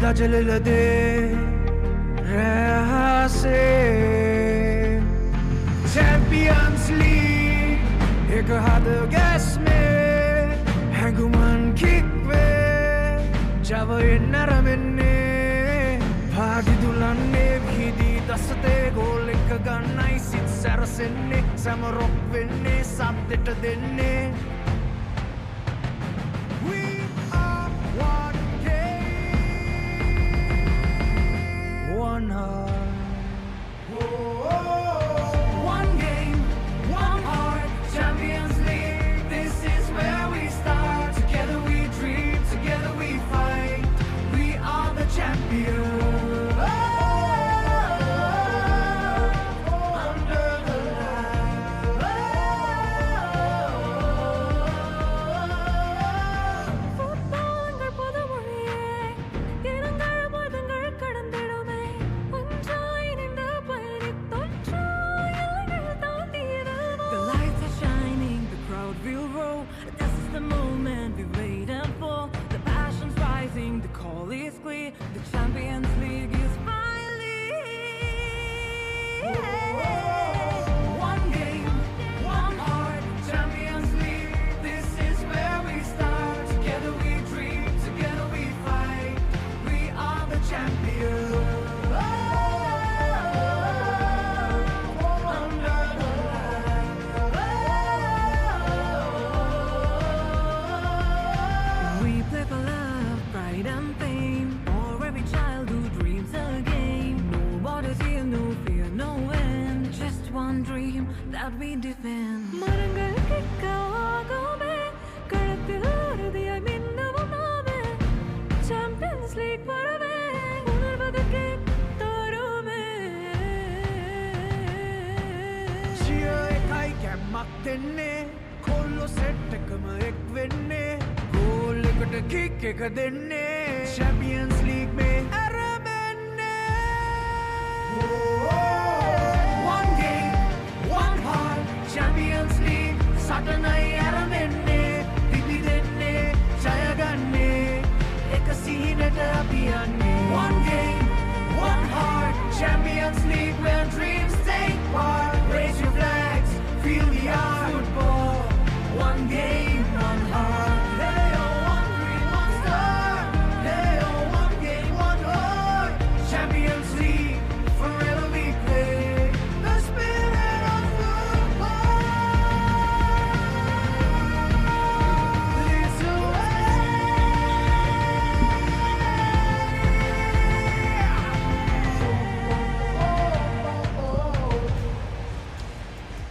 da jalil de rase Champions League ek hath gas mein hanguman kick ve java naramenne bhagi dulanne bhidi daste goal ek gannai sit sarasenne samarok venne sabdeta denne we are one game one heart one game one heart Champions League this is where we start together we dream together we fight we are the champions the call is clear, the Champions League is finally one game, one heart, Champions League, this is where we start, together we dream, together we fight, we are the champions. That we defend. Marangal kikkagome, kalathil urudiyai minnavum naame. Champions League varave, unarvadukke tarume. Cheer ekai kammak denne, kollo set ekama ek venne. Goal ekata kick ek denne. Champions League mein aramenne. One game. One heart, Champions League, Satanai aramenne, dipidenne, jayaganne, ekasihinata apiyanne. One game, one heart, Champions League, where dreams take part. Raise your flags, feel the art. Football, one game, one heart. Hey oh, one dream, one star. Hey oh, one game, one heart. Champions League, forever we play. The spirit of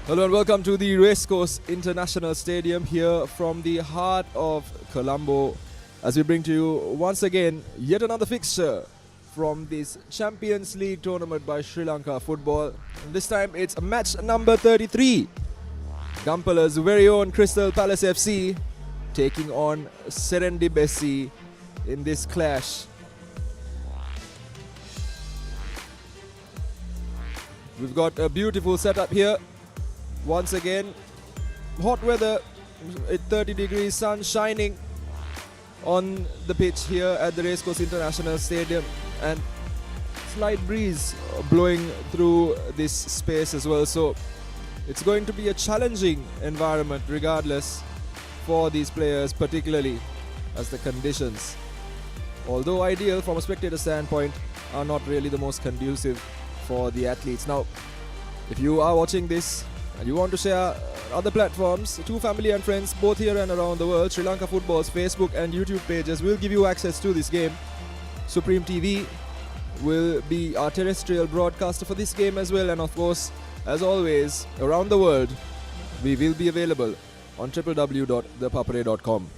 Hello and welcome to the Racecourse International Stadium here from the heart of Colombo as we bring to you once again yet another fixture from this Champions League tournament by Sri Lanka football. And this time it's match number 33. Gampala's very own Crystal Palace FC taking on Serendib SC in this clash. We've got a beautiful setup here. Once again, hot weather, 30 degrees, sun shining on the pitch here at the Racecourse International Stadium, and slight breeze blowing through this space as well. So it's going to be a challenging environment regardless for these players, particularly as the conditions, although ideal from a spectator standpoint, are not really the most conducive for the athletes. Now, if you are watching this and you want to share other platforms to family and friends both here and around the world, Sri Lanka Football's Facebook and YouTube pages will give you access to this game. Supreme TV will be our terrestrial broadcaster for this game as well, and of course, as always, around the world, we will be available on www.ThePapare.com.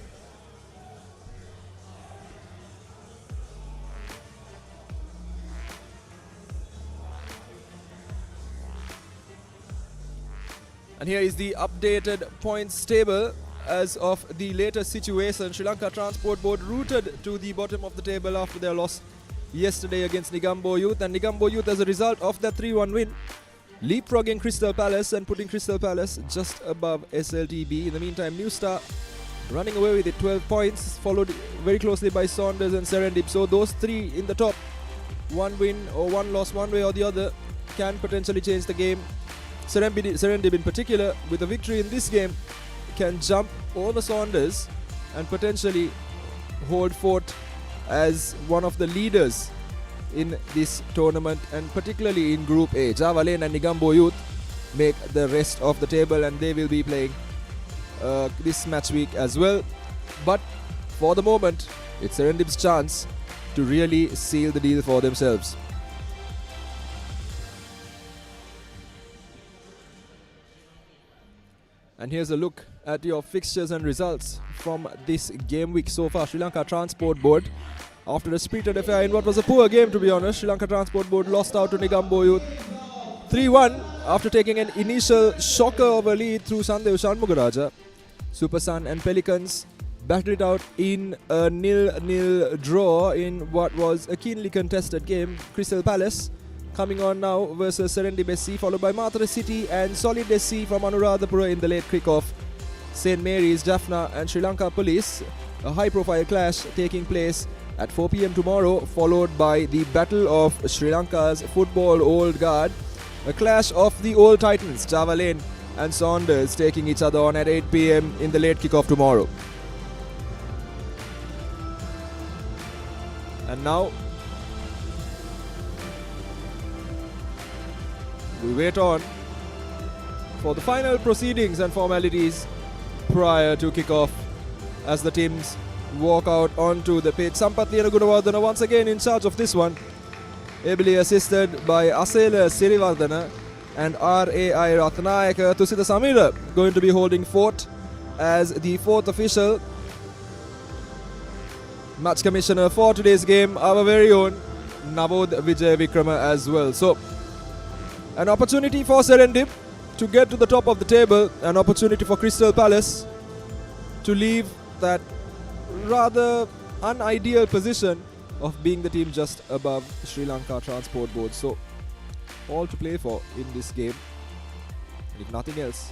And here is the updated points table as of the latest situation. Sri Lanka Transport Board rooted to the bottom of the table after their loss yesterday against Negombo Youth. And Negombo Youth, as a result of that 3-1 win, leapfrogging Crystal Palace and putting Crystal Palace just above SLTB. In the meantime, New Star running away with it, 12 points, followed very closely by Saunders and Serendib. So those three in the top, one win or one loss one way or the other, can potentially change the game. Serendib in particular, with a victory in this game, can jump over Saunders and potentially hold fort as one of the leaders in this tournament, and particularly in Group A. Java Lane and Negombo Youth make the rest of the table, and they will be playing this match week as well. But for the moment, it's Serendib's chance to really seal the deal for themselves. And here's a look at your fixtures and results from this game week so far. Sri Lanka Transport Board, after a spirited affair in what was a poor game, to be honest, Sri Lanka Transport Board lost out to Negombo Youth 3-1 after taking an initial shocker of a lead through Sandev Shanmugaraja. Super Sun and Pelicans battled it out in a 0-0 draw in what was a keenly contested game. Crystal Palace coming on now versus Serendib SC, followed by Mathura City and Solid SC from Anuradhapura in the late kick-off. St. Mary's, Jaffna and Sri Lanka Police, a high-profile clash taking place at 4 p.m. tomorrow, followed by the battle of Sri Lanka's football old guard, a clash of the old titans, Java Lane and Saunders, taking each other on at 8 p.m. in the late kick-off tomorrow. And now we wait on for the final proceedings and formalities prior to kick-off as the teams walk out onto the pitch. Sampath Liyanagudawardena once again in charge of this one, ably assisted by Asela Sirivardana and R.A.I. Ratnayaka. Tusita Samira going to be holding fort as the fourth official. Match commissioner for today's game, our very own Navod Vijay Vikrama as well. So an opportunity for Serendib to get to the top of the table, an opportunity for Crystal Palace to leave that rather unideal position of being the team just above Sri Lanka Transport Board. So all to play for in this game, if nothing else,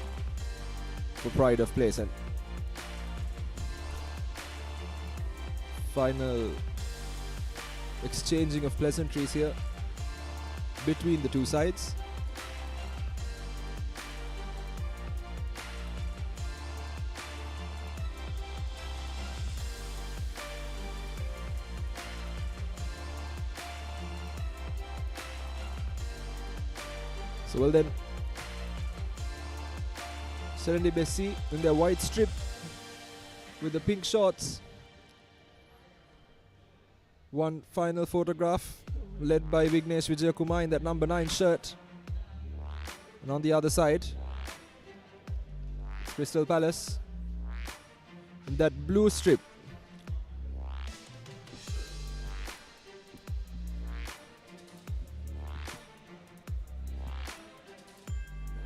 for pride of place. And final exchanging of pleasantries here between the two sides. So well then, Serendib SC in their white strip with the pink shorts. One final photograph led by Vignesh Vijayakumar in that number 9 shirt. And on the other side, it's Crystal Palace in that blue strip.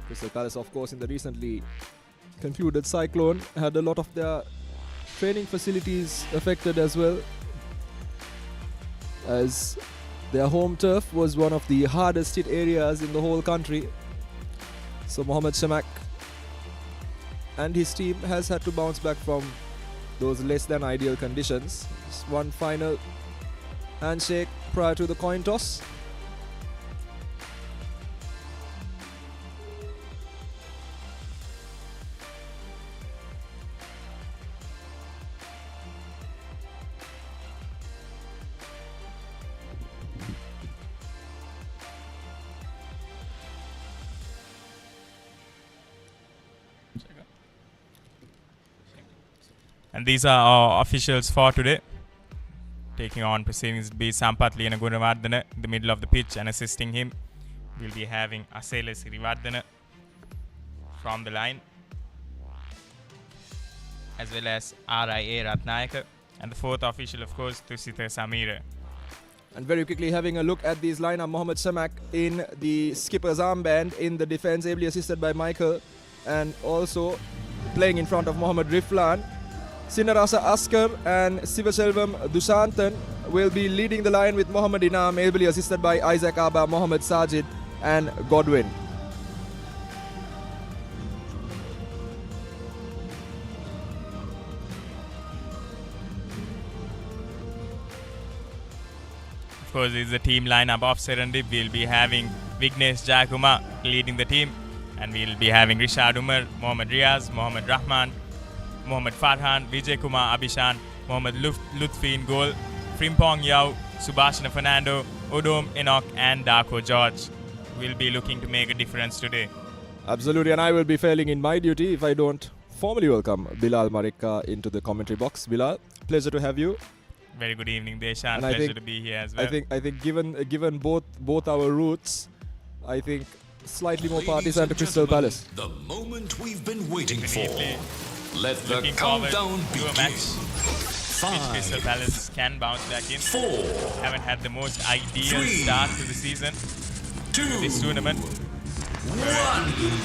Crystal Palace, of course, in the recently concluded cyclone, had a lot of their training facilities affected as well, as their home turf was one of the hardest hit areas in the whole country. So Mohammad Shamak and his team has had to bounce back from those less than ideal conditions. Just one final handshake prior to the coin toss. And these are our officials for today. Taking on proceedings will be Sampath Liyanagudawardena in the middle of the pitch, and assisting him we'll be having Asela Sirivardana from the line, as well as R.I.A. Ratnayaka, and the fourth official, of course, Tusita Samira. And very quickly having a look at these lineup, Mohammad Shamak in the skipper's armband in the defense, ably assisted by Michael, and also playing in front of Mohammad Riflan. Sinarasa Askar and Sivashelvam Dushantan will be leading the line, with Mohammad Inam ably assisted by Isaac Abba, Mohammad Sajid and Godwin. Of course, it's the team lineup of Serendib. We'll be having Vignesh Jayakuma leading the team, and we'll be having Rishad Umar, Mohammad Riaz, Mohammad Rahman, Mohammad Farhan, Vijay Kumar Abhishan, Mohammad Lutfi in goal, Frimpong Yao, Subhashana Fernando, Odom Enoch, and Darko George will be looking to make a difference today. Absolutely, and I will be failing in my duty if I don't formally welcome Bilal Marika into the commentary box. Bilal, pleasure to have you. Very good evening, Deshan. And Pleasure to be here as well. I think given both our routes, I think slightly more partisan to Crystal Palace. The moment we've been waiting for. Definitely. Let the Looking forward countdown to a begin. match which Crystal 5, Palace can bounce back in. 4, Haven't had the most ideal 3, start to the season, 2, this tournament. 1.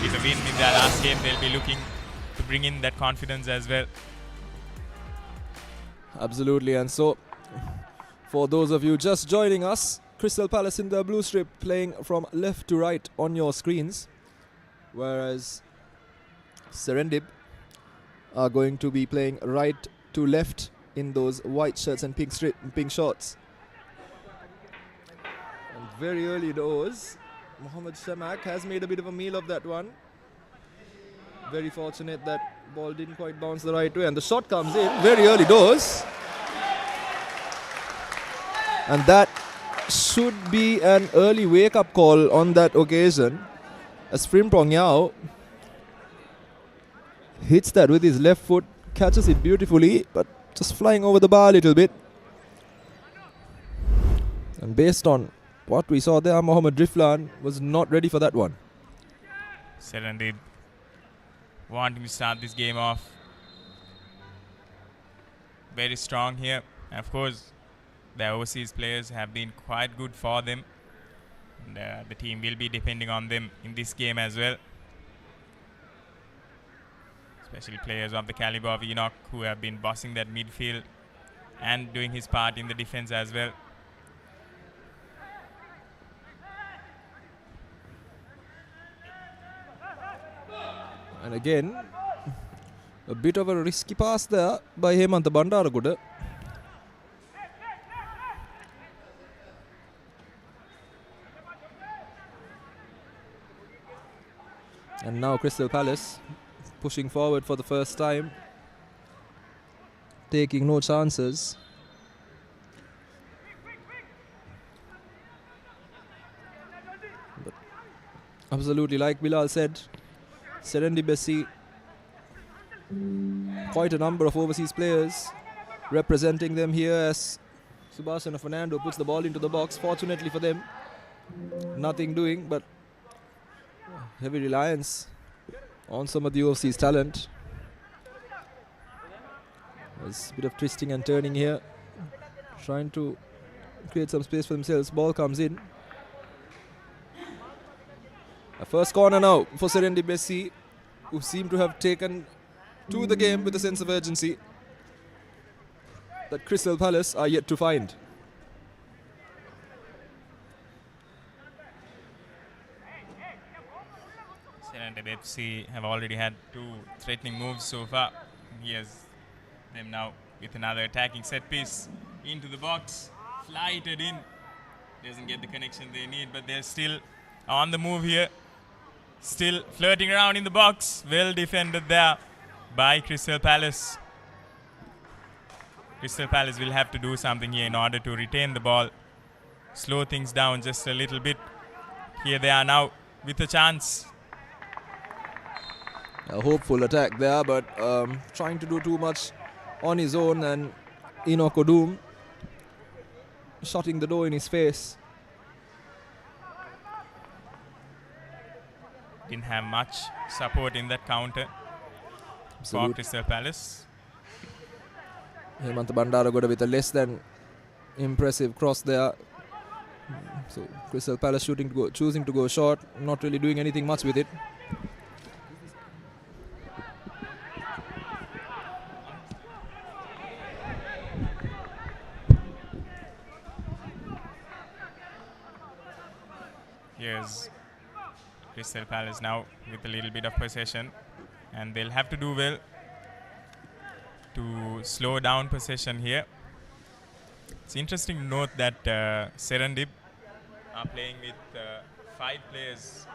With a win in their last game, they'll be looking to bring in that confidence as well. Absolutely, and so for those of you just joining us, Crystal Palace in the blue strip playing from left to right on your screens, whereas Serendib are going to be playing right to left in those white shirts and pink shorts. And very early doors, Mohammad Shamak has made a bit of a meal of that one. Very fortunate that ball didn't quite bounce the right way, and the shot comes in very early doors. And that should be an early wake-up call on that occasion, as Frimpong Yao hits that with his left foot, catches it beautifully, but just flying over the bar a little bit. And based on what we saw there, Mohammad Riflan was not ready for that one. Serendib wanting to start this game off very strong here. And of course, the overseas players have been quite good for them. And, the team will be depending on them in this game as well. Especially players of the caliber of Enoch, who have been bossing that midfield and doing his part in the defense as well. And again, a bit of a risky pass there by Hemantha Bandaraguda. And now Crystal Palace pushing forward for the first time, taking no chances. But absolutely, like Bilal said, Serendib SC, quite a number of overseas players representing them here, as Subhashana Fernando puts the ball into the box. Fortunately for them, nothing doing, but heavy reliance on some of the overseas talent. There's a bit of twisting and turning here, trying to create some space for themselves. Ball comes in. A first corner now for Serendib SC, who seem to have taken to the game with a sense of urgency that Crystal Palace are yet to find. Serendib FC have already had 2 threatening moves so far. Here's them now with another attacking set piece into the box, flighted in. Doesn't get the connection they need, but they're still on the move here. Still flirting around in the box. Well defended there by Crystal Palace. Crystal Palace will have to do something here in order to retain the ball. Slow things down just a little bit. Here they are now with a chance. A hopeful attack there, but trying to do too much on his own, and Enoch Odum shutting the door in his face. Didn't have much support in that counter for Crystal Palace. Hemantha Bandaragoda with a less than impressive cross there. So Crystal Palace choosing to go short, not really doing anything much with it. Here's Crystal Palace now with a little bit of possession, and they'll have to do well to slow down possession here. It's interesting to note that Serendib are playing with 5 players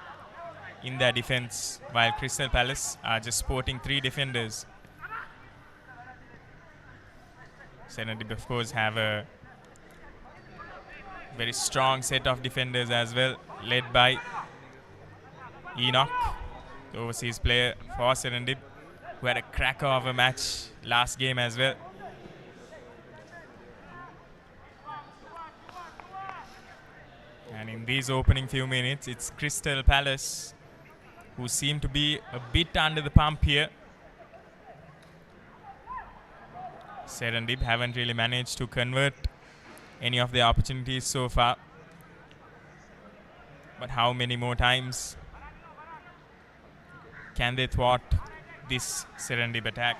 in their defense, while Crystal Palace are just sporting 3 defenders. Serendib, of course, have a very strong set of defenders as well, led by Enoch, the overseas player for Serendib, who had a cracker of a match last game as well. And in these opening few minutes, it's Crystal Palace who seem to be a bit under the pump here. Serendib haven't really managed to convert any of the opportunities so far. But how many more times can they thwart this Serendib attack?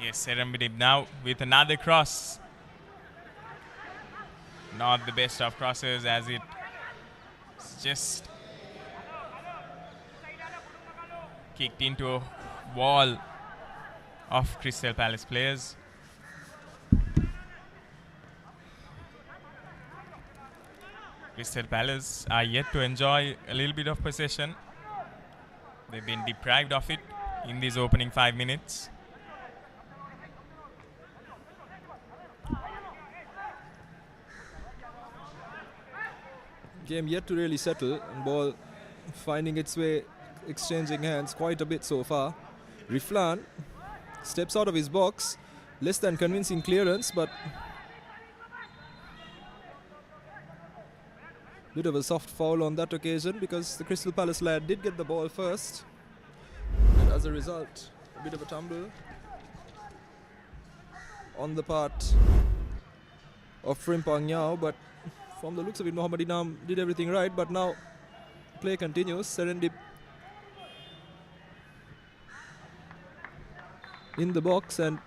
Yes, Serendib now with another cross. Not the best of crosses, as it's just kicked into a wall of Crystal Palace players. Crystal Palace are yet to enjoy a little bit of possession. They've been deprived of it in these opening 5 minutes. Game yet to really settle, and ball finding its way, exchanging hands quite a bit so far. Riflan steps out of his box, less than convincing clearance, but bit of a soft foul on that occasion because the Crystal Palace lad did get the ball first, and as a result, a bit of a tumble on the part of Frimpong Nyao, but from the looks of it, Mohammad Inam did everything right, but now play continues. Serendib in the box, and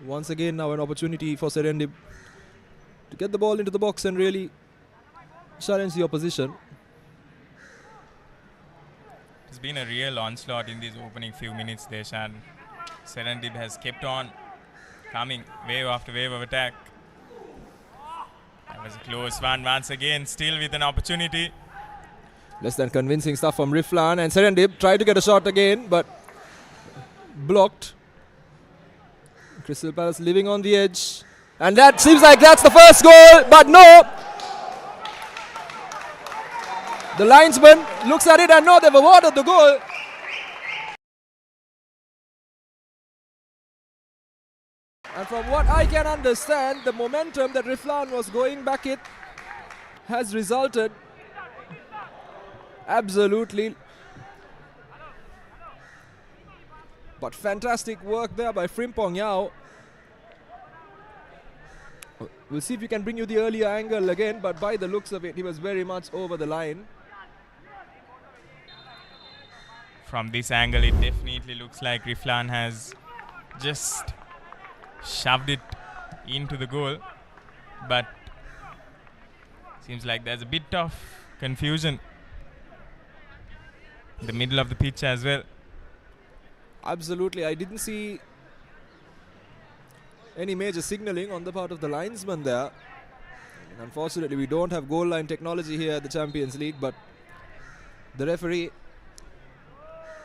once again now an opportunity for Serendib to get the ball into the box and really challenge the opposition. It's been a real onslaught in these opening few minutes, Deshan. Serendib has kept on coming, wave after wave of attack. That was a close one once again, still with an opportunity. Less than convincing stuff from Riflan, and Serendib tried to get a shot again, but blocked. Crystal Palace living on the edge, and that seems like that's the first goal, but no. The linesman looks at it and no, they've awarded the goal. And from what I can understand, the momentum that Riflan was going back it has resulted absolutely. But fantastic work there by Frimpong Nyao. We'll see if we can bring you the earlier angle again, but by the looks of it, he was very much over the line. From this angle, it definitely looks like Riflan has just shoved it into the goal, but seems like there's a bit of confusion in the middle of the pitch as well. Absolutely, I didn't see any major signaling on the part of the linesman there. And unfortunately, we don't have goal line technology here at the Champions League, but the referee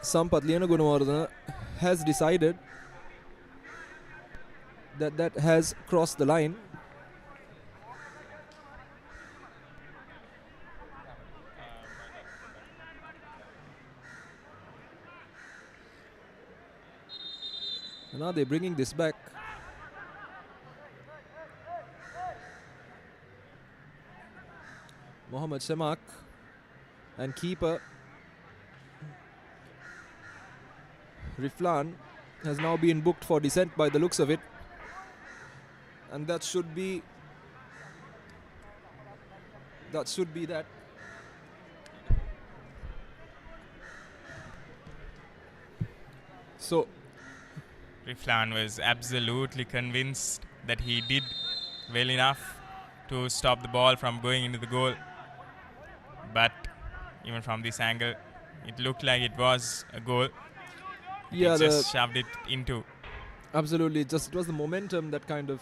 Sampath Lianagunawardana has decided that has crossed the line. And now they're bringing this back. Mohammad Shemak and keeper Riflan has now been booked for dissent by the looks of it, and that should be that. So Riflan was absolutely convinced that he did well enough to stop the ball from going into the goal, but even from this angle, it looked like it was a goal. Yeah, He just shoved it into. absolutely. Just it was the momentum that kind of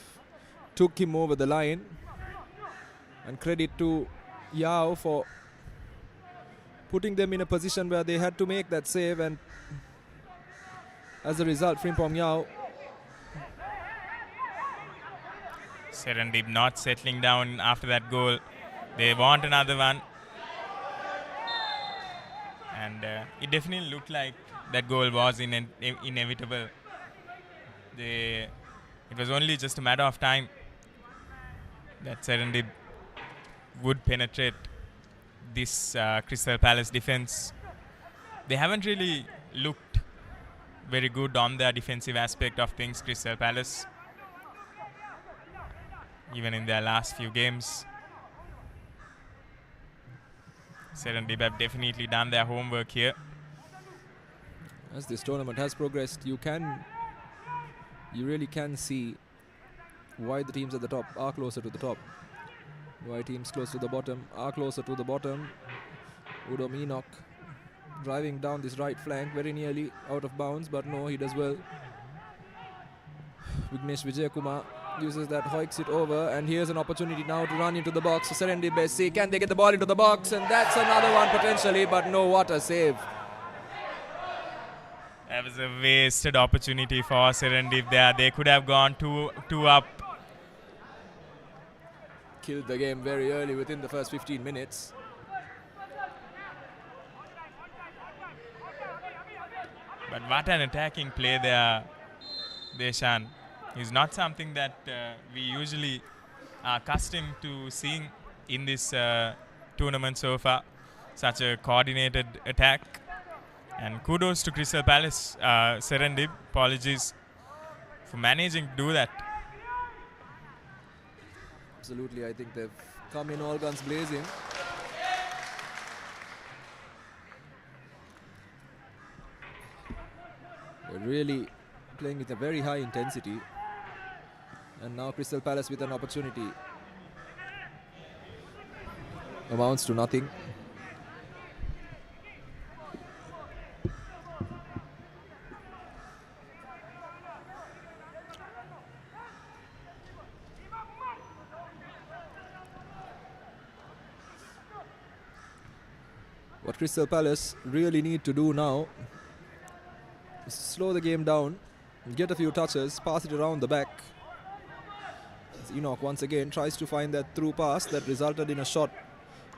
took him over the line. And credit to Yao for putting them in a position where they had to make that save, and as a result, Frimpong Yao. Serendib not settling down after that goal. They want another one. And it definitely looked like that goal was inevitable. It was only just a matter of time that Serendib would penetrate this Crystal Palace defense. They haven't really looked very good on the defensive aspect of things, Crystal Palace, even in their last few games. Serendib have definitely done their homework here. As this tournament has progressed, you really can see why the teams at the top are closer to the top, why teams close to the bottom are closer to the bottom. Udom Enoch driving down this right flank, very nearly out of bounds, but no, he does well. Vignesh Vijayakumar uses that, hoiks it over, and here's an opportunity now to run into the box. So Serendib Bessi, can they get the ball into the box? And that's another one potentially, but no, what a save. That was a wasted opportunity for Serendib there. They could have gone two up. Killed the game very early within the first 15 minutes. But what an attacking play there, Deshan. Is not something that we usually are accustomed to seeing in this tournament so far. Such a coordinated attack. And kudos to Crystal Palace, Serendib, apologies for managing to do that. Absolutely, I think they've come in all guns blazing. They're really playing with a very high intensity. And now Crystal Palace with an opportunity. Amounts to nothing. What Crystal Palace really need to do now is slow the game down, get a few touches, pass it around the back. As Enoch once again tries to find that through pass that resulted in a shot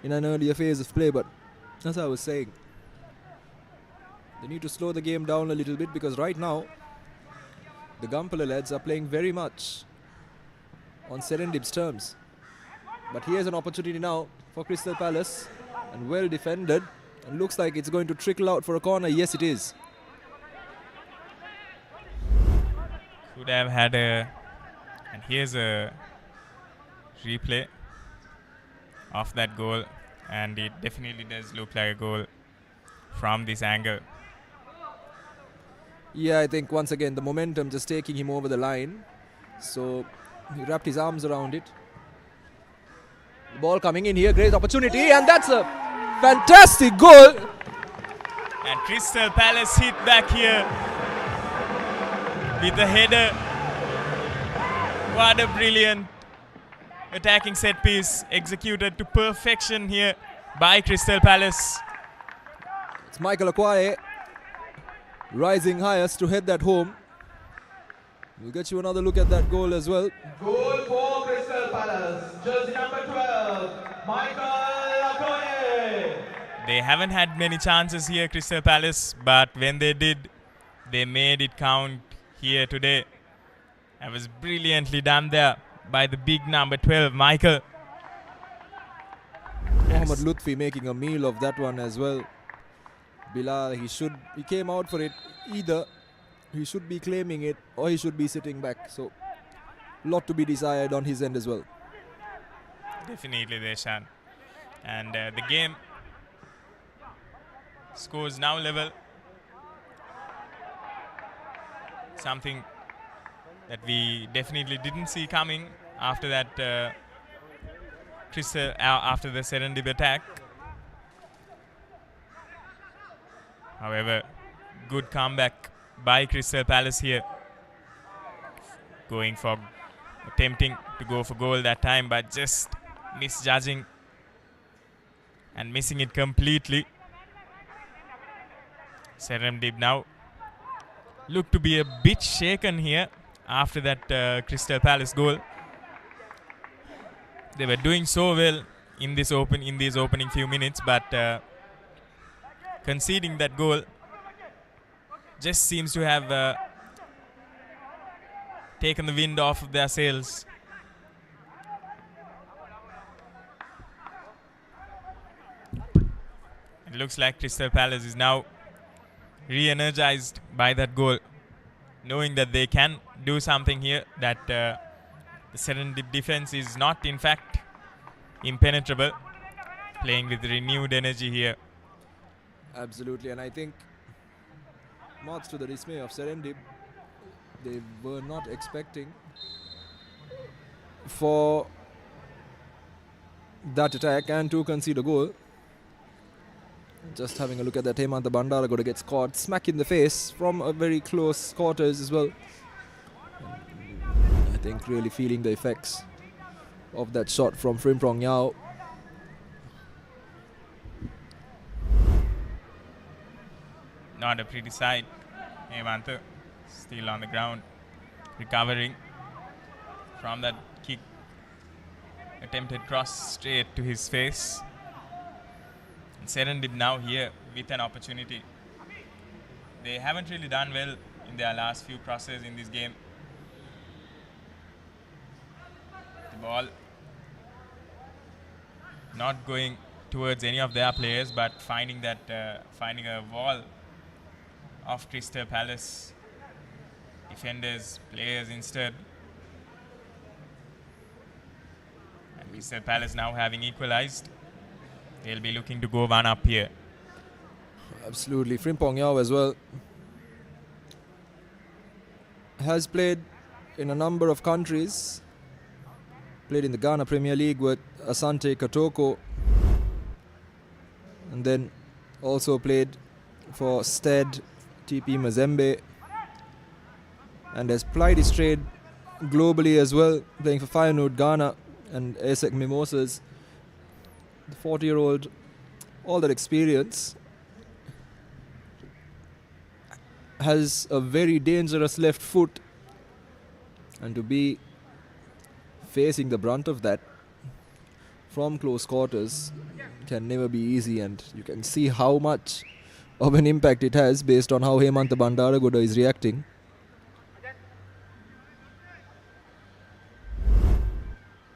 in an earlier phase of play, but as I was saying, they need to slow the game down a little bit, because right now the Gampala lads are playing very much on Serendib's terms. But here's an opportunity now for Crystal Palace, and well defended, and looks like it's going to trickle out for a corner. Yes, it is. Could have had a, and here's a replay of that goal, and it definitely does look like a goal from this angle. Yeah, I think once again the momentum just taking him over the line, so he wrapped his arms around it. The ball coming in here, great opportunity, and that's a fantastic goal. And Crystal Palace hit back here with the header. What a brilliant attacking set piece executed to perfection here by Crystal Palace. It's Michael Akwae rising highest to head that home. We'll get you another look at that goal as well. Goal for Crystal Palace, jersey number 12, Michael Okoye. They haven't had many chances here, Crystal Palace, but when they did, they made it count here today. That was brilliantly done there by the big number 12, Michael. Mohammad Lutfi making a meal of that one as well. Bilal, he came out for it. Either he should be claiming it or he should be sitting back. So, lot to be desired on his end as well. Definitely, Deshan. And the game scores now level. Something that we definitely didn't see coming after that after the Serendib attack. However, good comeback by Crystal Palace here. Attempting to go for goal that time, but just misjudging and missing it completely. Serendib now look to be a bit shaken here after that Crystal Palace goal. They were doing so well in these opening few minutes, but conceding that goal just seems to have taken the wind off of their sails. It looks like Crystal Palace is now re-energized by that goal, knowing that they can do something here, that the Serendib defense is not in fact impenetrable, playing with renewed energy here. Absolutely, and I think much to the dismay of Serendib, they were not expecting for that attack and to concede a goal. Just having a look at that, Hemantha Bandaragoda gets caught smack in the face from a very close quarters as well. I think really feeling the effects of that shot from Frimpong Yao. Not a pretty sight. Hemantha still on the ground, recovering from that kick. Attempted cross straight to his face. And Serendib now here with an opportunity. They haven't really done well in their last few crosses in this game. The ball not going towards any of their players, but finding a wall of Crystal Palace defenders, players instead. And Crystal Palace now having equalized, they'll be looking to go one up here. Absolutely, Frimpong Yao as well has played in a number of countries. Played in the Ghana Premier League with Asante Kotoko, and then also played for Stead, TP Mazembe, and has plied his trade globally as well, playing for Feyenoord Ghana and ASEC Mimosas. The 40-year-old, all that experience, has a very dangerous left foot, and to be facing the brunt of that from close quarters can never be easy, and you can see how much of an impact it has based on how Hemantha Bandaragoda is reacting.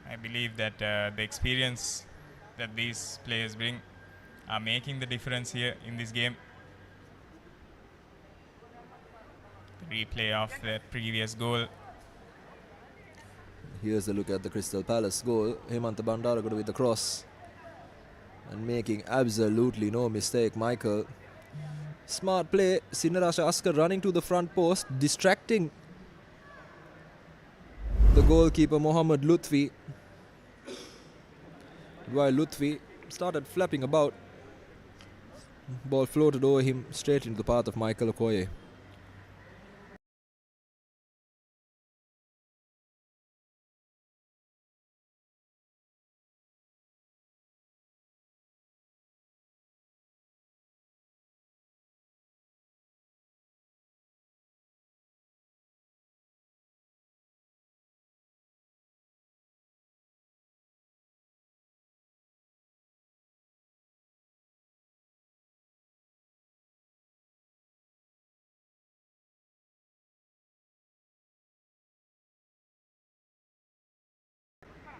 I believe that the experience that these players bring are making the difference here in this game. The replay of the previous goal. Here's a look at the Crystal Palace goal. Hemantha Bandaragoda with the cross and making absolutely no mistake. Michael, smart play. Sinarasha Askar running to the front post, distracting the goalkeeper Mohammad Lutfi, while Lutfi started flapping about. Ball floated over him straight into the path of Michael Okoye.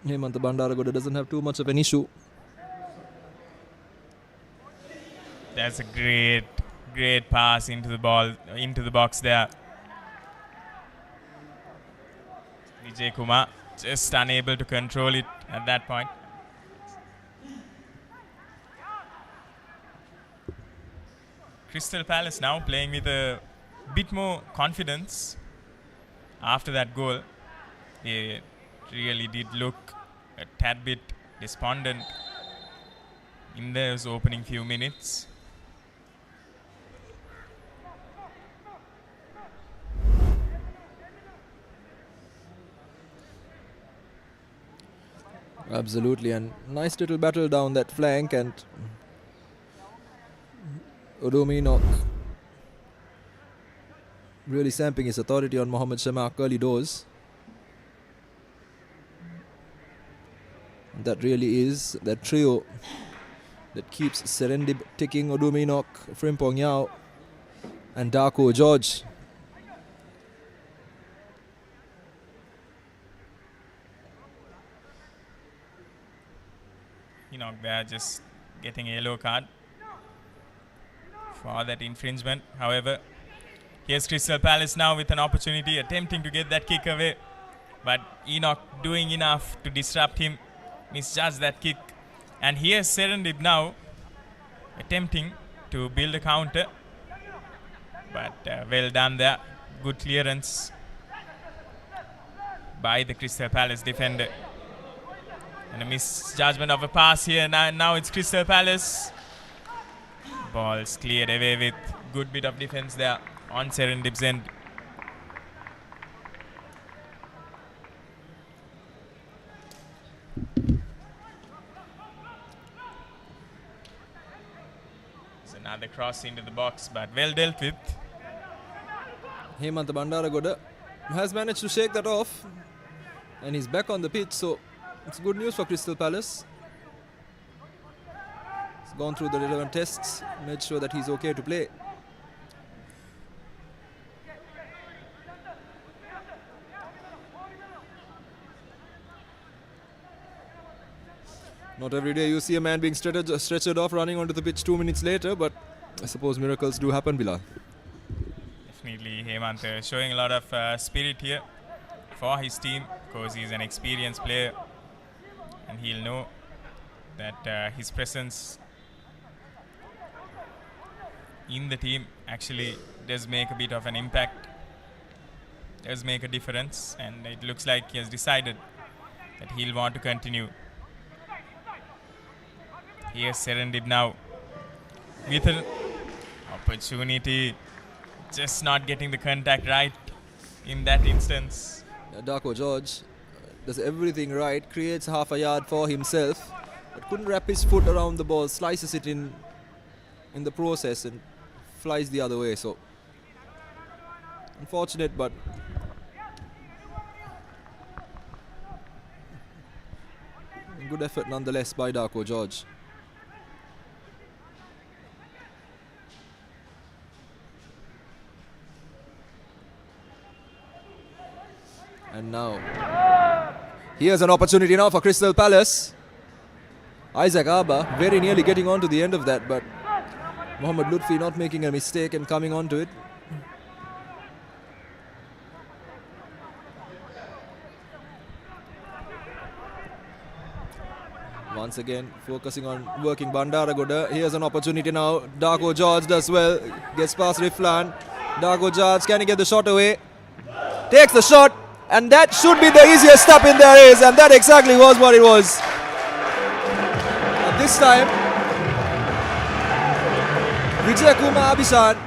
Hemantha Bandaragoda doesn't have too much of an issue. That's a great pass into the box there. Vijay Kumar just unable to control it at that point. Crystal Palace now playing with a bit more confidence after that goal. They really did look a tad bit despondent in those opening few minutes. Absolutely, and nice little battle down that flank, and Oduminok really stamping his authority on Mohammad Shamak early doors. That really is that trio that keeps Serendib ticking. Oduminok, Frimpong Yao and Darko George. They're just getting a yellow card for that infringement. However, here's Crystal Palace now with an opportunity, attempting to get that kick away, but Enoch doing enough to disrupt him, misjudge that kick. And here's Serendib now attempting to build a counter, but well done there. Good clearance by the Crystal Palace defender. And a misjudgment of a pass here. Now it's Crystal Palace. Ball's cleared away with good bit of defense there on Serendib's end. It's another cross into the box, but well dealt with. Hemantha Bandaragoda has managed to shake that off, and he's back on the pitch, so it's good news for Crystal Palace. He's gone through the relevant tests, made sure that he's okay to play. Not every day you see a man being stretchered off running onto the pitch 2 minutes later, but I suppose miracles do happen, Bilal. Definitely Hemantha showing a lot of spirit here for his team, because he's an experienced player and he'll know that his presence in the team actually does make a bit of an impact, does make a difference, and it looks like he has decided that he'll want to continue. Here's Serendib now with an opportunity, just not getting the contact right in that instance. Darko George does everything right, creates half a yard for himself, but couldn't wrap his foot around the ball, slices it in the process and flies the other way. So unfortunate, but good effort nonetheless by Darko George. And now, here's an opportunity now for Crystal Palace. Isaac Arba very nearly getting on to the end of that, but Mohammad Lutfi not making a mistake and coming on to it. Once again, focusing on working Bandaragoda. Here's an opportunity now. Darko George does well, gets past Riflan. Darko George, can he get the shot away? Takes the shot. And that should be the easiest stop in there is, and that exactly was what it was. And this time, Vijay Kumar Abhishan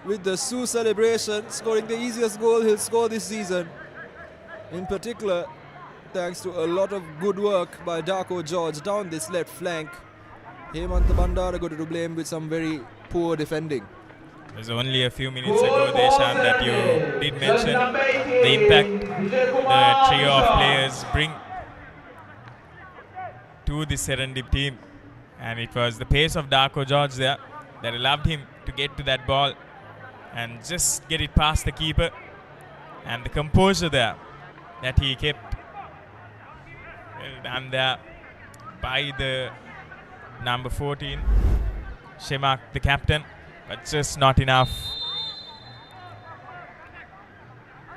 with the Sioux celebration, scoring the easiest goal he'll score this season. In particular, thanks to a lot of good work by Darko George down this left flank. Hemantha Bandaragoda to blame with some very poor defending. It was only a few minutes ago, Deshan, that you did mention the impact the trio of players bring to the Serendib team. And it was the pace of Darko George there that allowed him to get to that ball and just get it past the keeper. And the composure there that he kept. Well done there by the number 14, Shemak, the captain. But just not enough.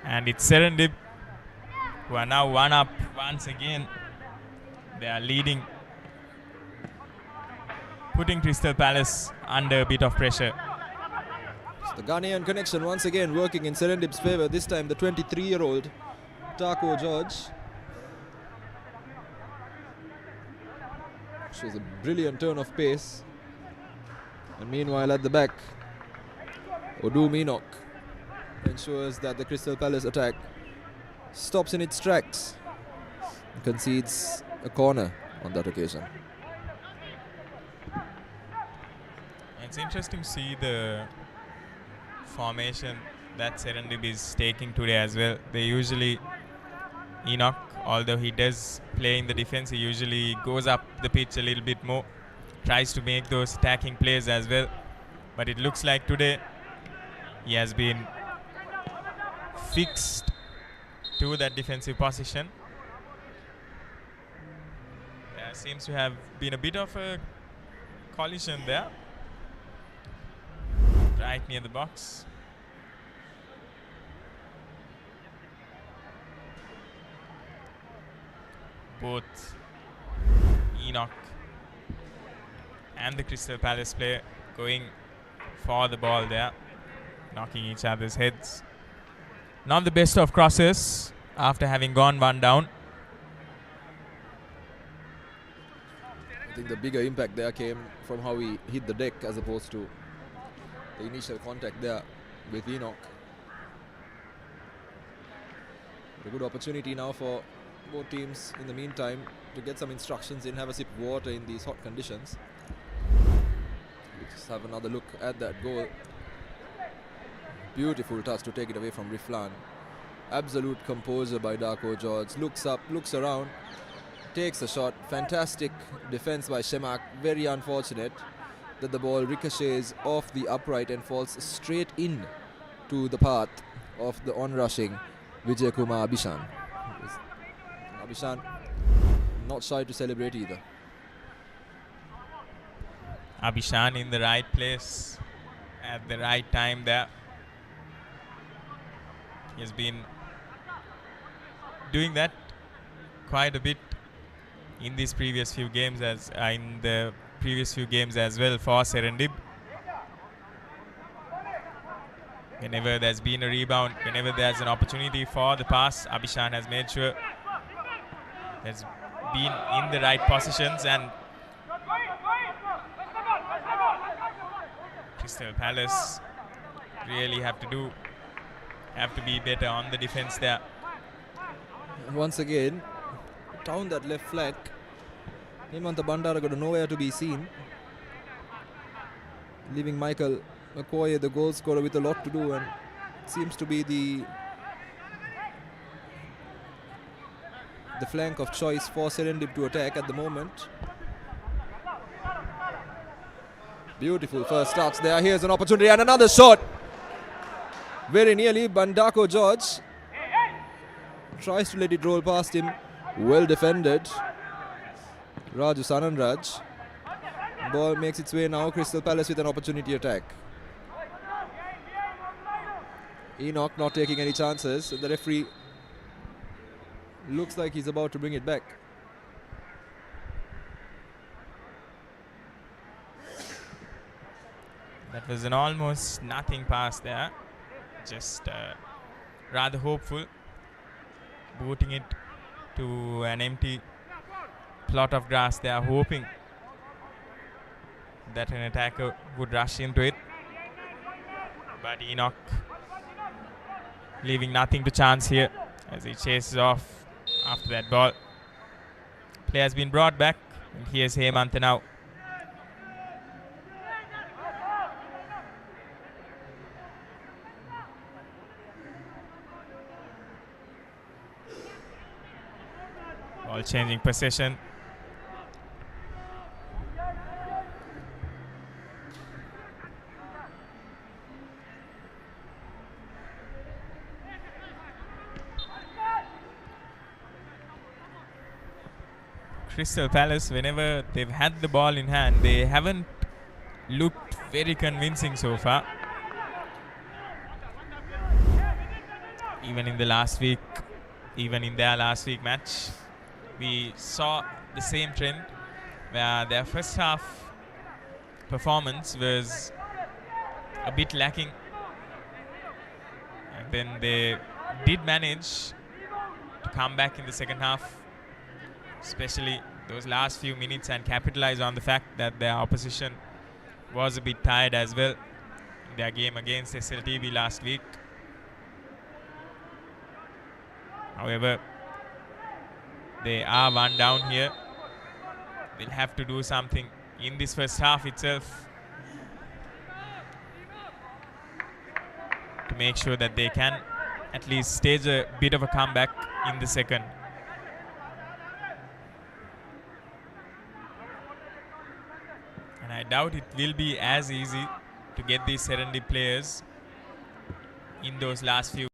And it's Serendib who are now one up once again. They are leading, putting Crystal Palace under a bit of pressure. So the Ghanaian connection once again working in Serendib's favour. This time the 23-year-old Darko George shows a brilliant turn of pace. And meanwhile at the back, Oduminok ensures that the Crystal Palace attack stops in its tracks. concedes a corner on that occasion. It's interesting to see the formation that Serendib is taking today as well. They usually, Enoch, although he does play in the defense, he usually goes up the pitch a little bit more, tries to make those attacking plays as well. But it looks like today he has been fixed to that defensive position. There seems to have been a bit of a collision there, right near the box. Both Enoch and the Crystal Palace player going for the ball there, knocking each other's heads. Not the best of crosses after having gone one down. I think the bigger impact there came from how he hit the deck as opposed to the initial contact there with Enoch. A good opportunity now for both teams in the meantime to get some instructions in, have a sip of water in these hot conditions. Let's have another look at that goal. Beautiful touch to take it away from Riflan. Absolute composure by Darko George. Looks up, looks around, takes a shot. Fantastic defense by Shemak. Very unfortunate that the ball ricochets off the upright and falls straight in to the path of the on-rushing Vijay Kumar Abhishan. Abhishan not shy to celebrate either. Abhishan in the right place at the right time there. He has been doing that quite a bit in these previous few games, as well for Serendib. Whenever there's been a rebound, whenever there's an opportunity for the pass, Abhishan has made sure has been in the right positions, and Crystal Palace really have to be better on the defense there. And once again, down that left flank, Hemanta Bandara got nowhere to be seen, leaving Michael McCoy, the goal scorer, with a lot to do, and seems to be the flank of choice for Serendib to attack at the moment. Beautiful first touch there. Here's an opportunity and another shot. Very nearly, Bandako George tries to let it roll past him. Well defended. Raju Sananraj. Ball makes its way now. Crystal Palace with an opportunity attack. Enoch not taking any chances. The referee looks like he's about to bring it back. That was an almost nothing pass there. Just rather hopeful. Booting it to an empty plot of grass there, hoping that an attacker would rush into it. But Enoch leaving nothing to chance here as he chases off after that ball. Play has been brought back, and here's Hemanta now. Ball changing possession. Crystal Palace, whenever they've had the ball in hand, they haven't looked very convincing so far. Even in their last week match, we saw the same trend where their first half performance was a bit lacking, and then they did manage to come back in the second half, especially those last few minutes, and capitalize on the fact that their opposition was a bit tired as well in their game against SLTB last week. However, They are one down here. They'll have to do something in this first half itself to make sure that they can at least stage a bit of a comeback in the second. And I doubt it will be as easy to get these Serendib players in those last few.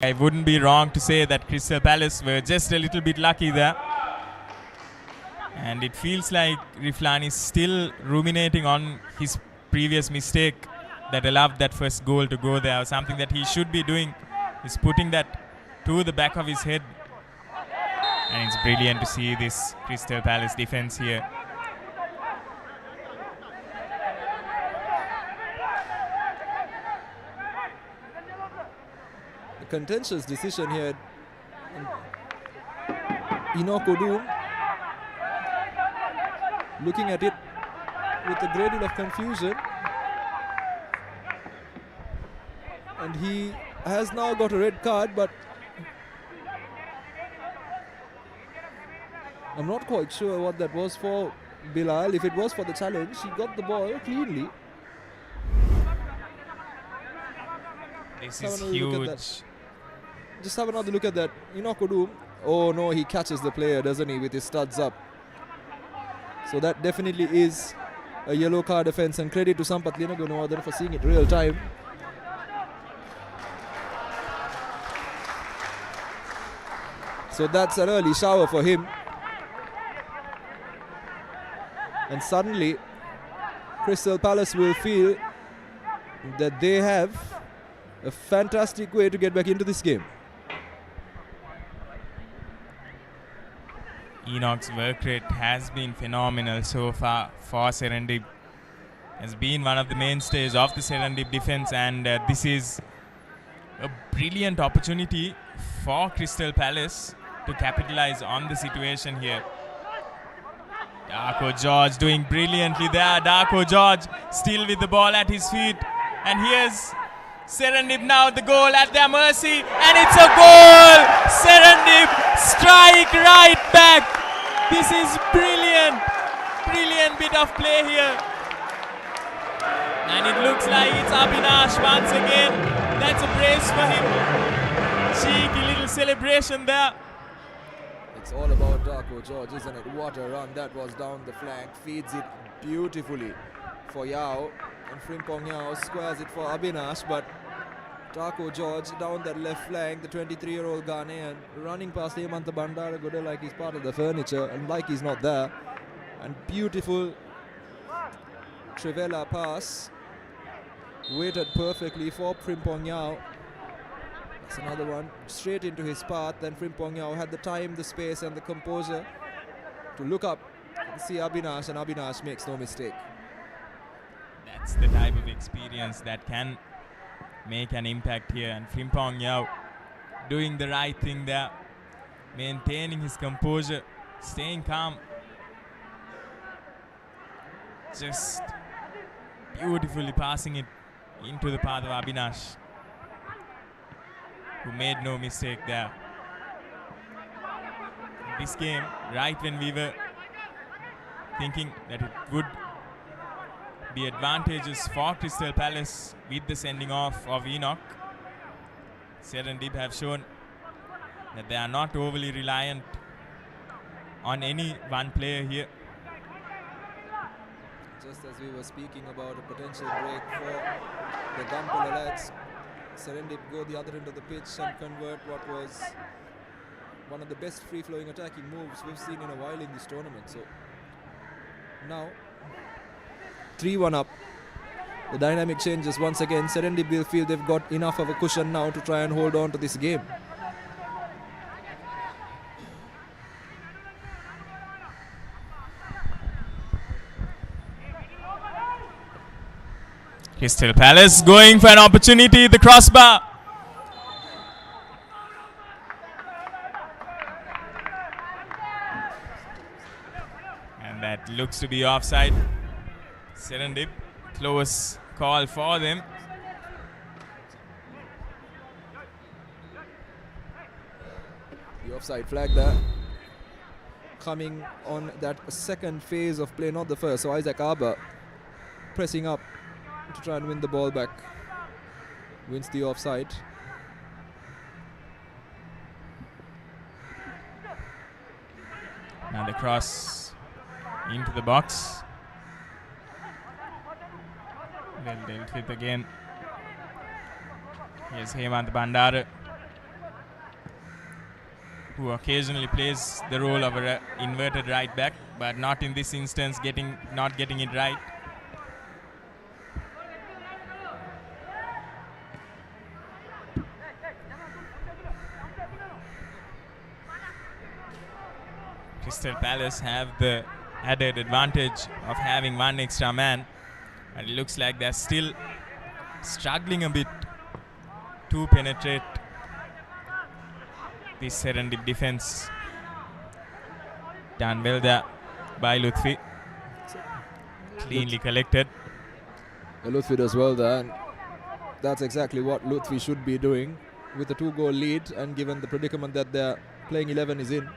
I wouldn't be wrong to say that Crystal Palace were just a little bit lucky there. And it feels like Riflan is still ruminating on his previous mistake that allowed that first goal to go there. Something that he should be doing is putting that to the back of his head. And it's brilliant to see this Crystal Palace defense here. Contentious decision here. Enoch Odum looking at it with a great deal of confusion, and he has now got a red card, but I'm not quite sure what that was for Bilal. If it was for the challenge, he got the ball cleanly. This is huge. Just have another look at that. Enoch Odum. Oh no, he catches the player, doesn't he, with his studs up. So that definitely is a yellow card offence, and credit to Sampath Lienagunawardene for seeing it real time. So that's an early shower for him. And suddenly, Crystal Palace will feel that they have a fantastic way to get back into this game. Enoch's work rate has been phenomenal so far for Serendib. Has been one of the mainstays of the Serendib defense, and this is a brilliant opportunity for Crystal Palace to capitalize on the situation here. Darko George doing brilliantly there. Darko George still with the ball at his feet, and here's Serendib now, the goal at their mercy, and it's a goal! Serendib strike right back. This is brilliant, brilliant bit of play here. And it looks like it's Abhinash once again. That's a brace for him. Cheeky little celebration there. It's all about Darko George, isn't it? What a run that was down the flank. Feeds it beautifully for Yao, and Frimpong Yao squares it for Abinash, but Taco George down that left flank, the 23-year-old Ghanaian running past Hemantha Bandara like he's part of the furniture and like he's not there. And beautiful Trivela pass, weighted perfectly for Frimpong Yao. That's another one straight into his path. Then Frimpong Yao had the time, the space and the composure to look up and see Abinash, and Abinash makes no mistake. That's the type of experience that can make an impact here, and Frimpong Yao doing the right thing there, maintaining his composure, staying calm. Just beautifully passing it into the path of Abinash, who made no mistake there. In this game, right when we were thinking that it would be advantageous for Crystal Palace with the sending off of Enoch, Serendib have shown that they are not overly reliant on any one player here. Just as we were speaking about a potential break for the Gampala lads, Serendib go the other end of the pitch and convert what was one of the best free-flowing attacking moves we've seen in a while in this tournament. So now 3-1 up. The dynamic changes once again. Serendib will feel they've got enough of a cushion now to try and hold on to this game. Crystal Palace going for an opportunity, the crossbar. And that looks to be offside. Serendib, close call for them. The offside flag there. Coming on that second phase of play, not the first. So Isaac Arba pressing up to try and win the ball back. Wins the offside. Now the cross into the box. Well dealt with again. Here's Hemantha Bandara, who occasionally plays the role of an inverted right back, but not in this instance, not getting it right. Crystal Palace have the added advantage of having one extra man, and it looks like they're still struggling a bit to penetrate this Serendib defense. Done well there by Lutfi. Cleanly collected. Lutfi does well there, and that's exactly what Lutfi should be doing with a 2-goal lead, and given the predicament that their playing 11 is in.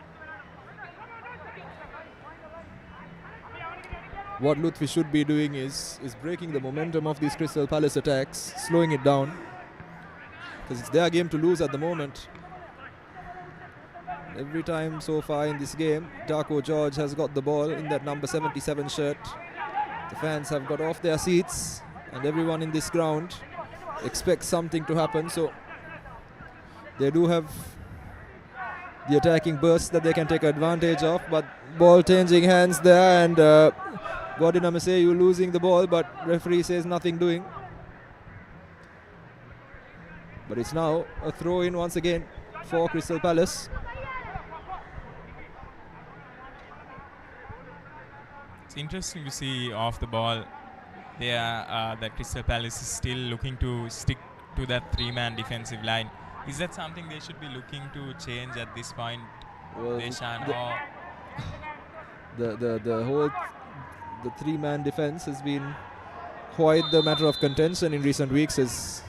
What Lutfi should be doing is breaking the momentum of these Crystal Palace attacks, slowing it down, because it's their game to lose at the moment. Every time so far in this game, Taco George has got the ball in that number 77 shirt. The fans have got off their seats, and everyone in this ground expects something to happen. So they do have the attacking burst that they can take advantage of, but ball changing hands there, and Gordon Amaseyu losing the ball, but referee says nothing doing. But it's now a throw in once again for Crystal Palace. It's interesting to see off the ball there that Crystal Palace is still looking to stick to that 3-man defensive line. Is that something they should be looking to change at this point, Well, Deshan? the 3-man defense has been quite the matter of contention in recent weeks, as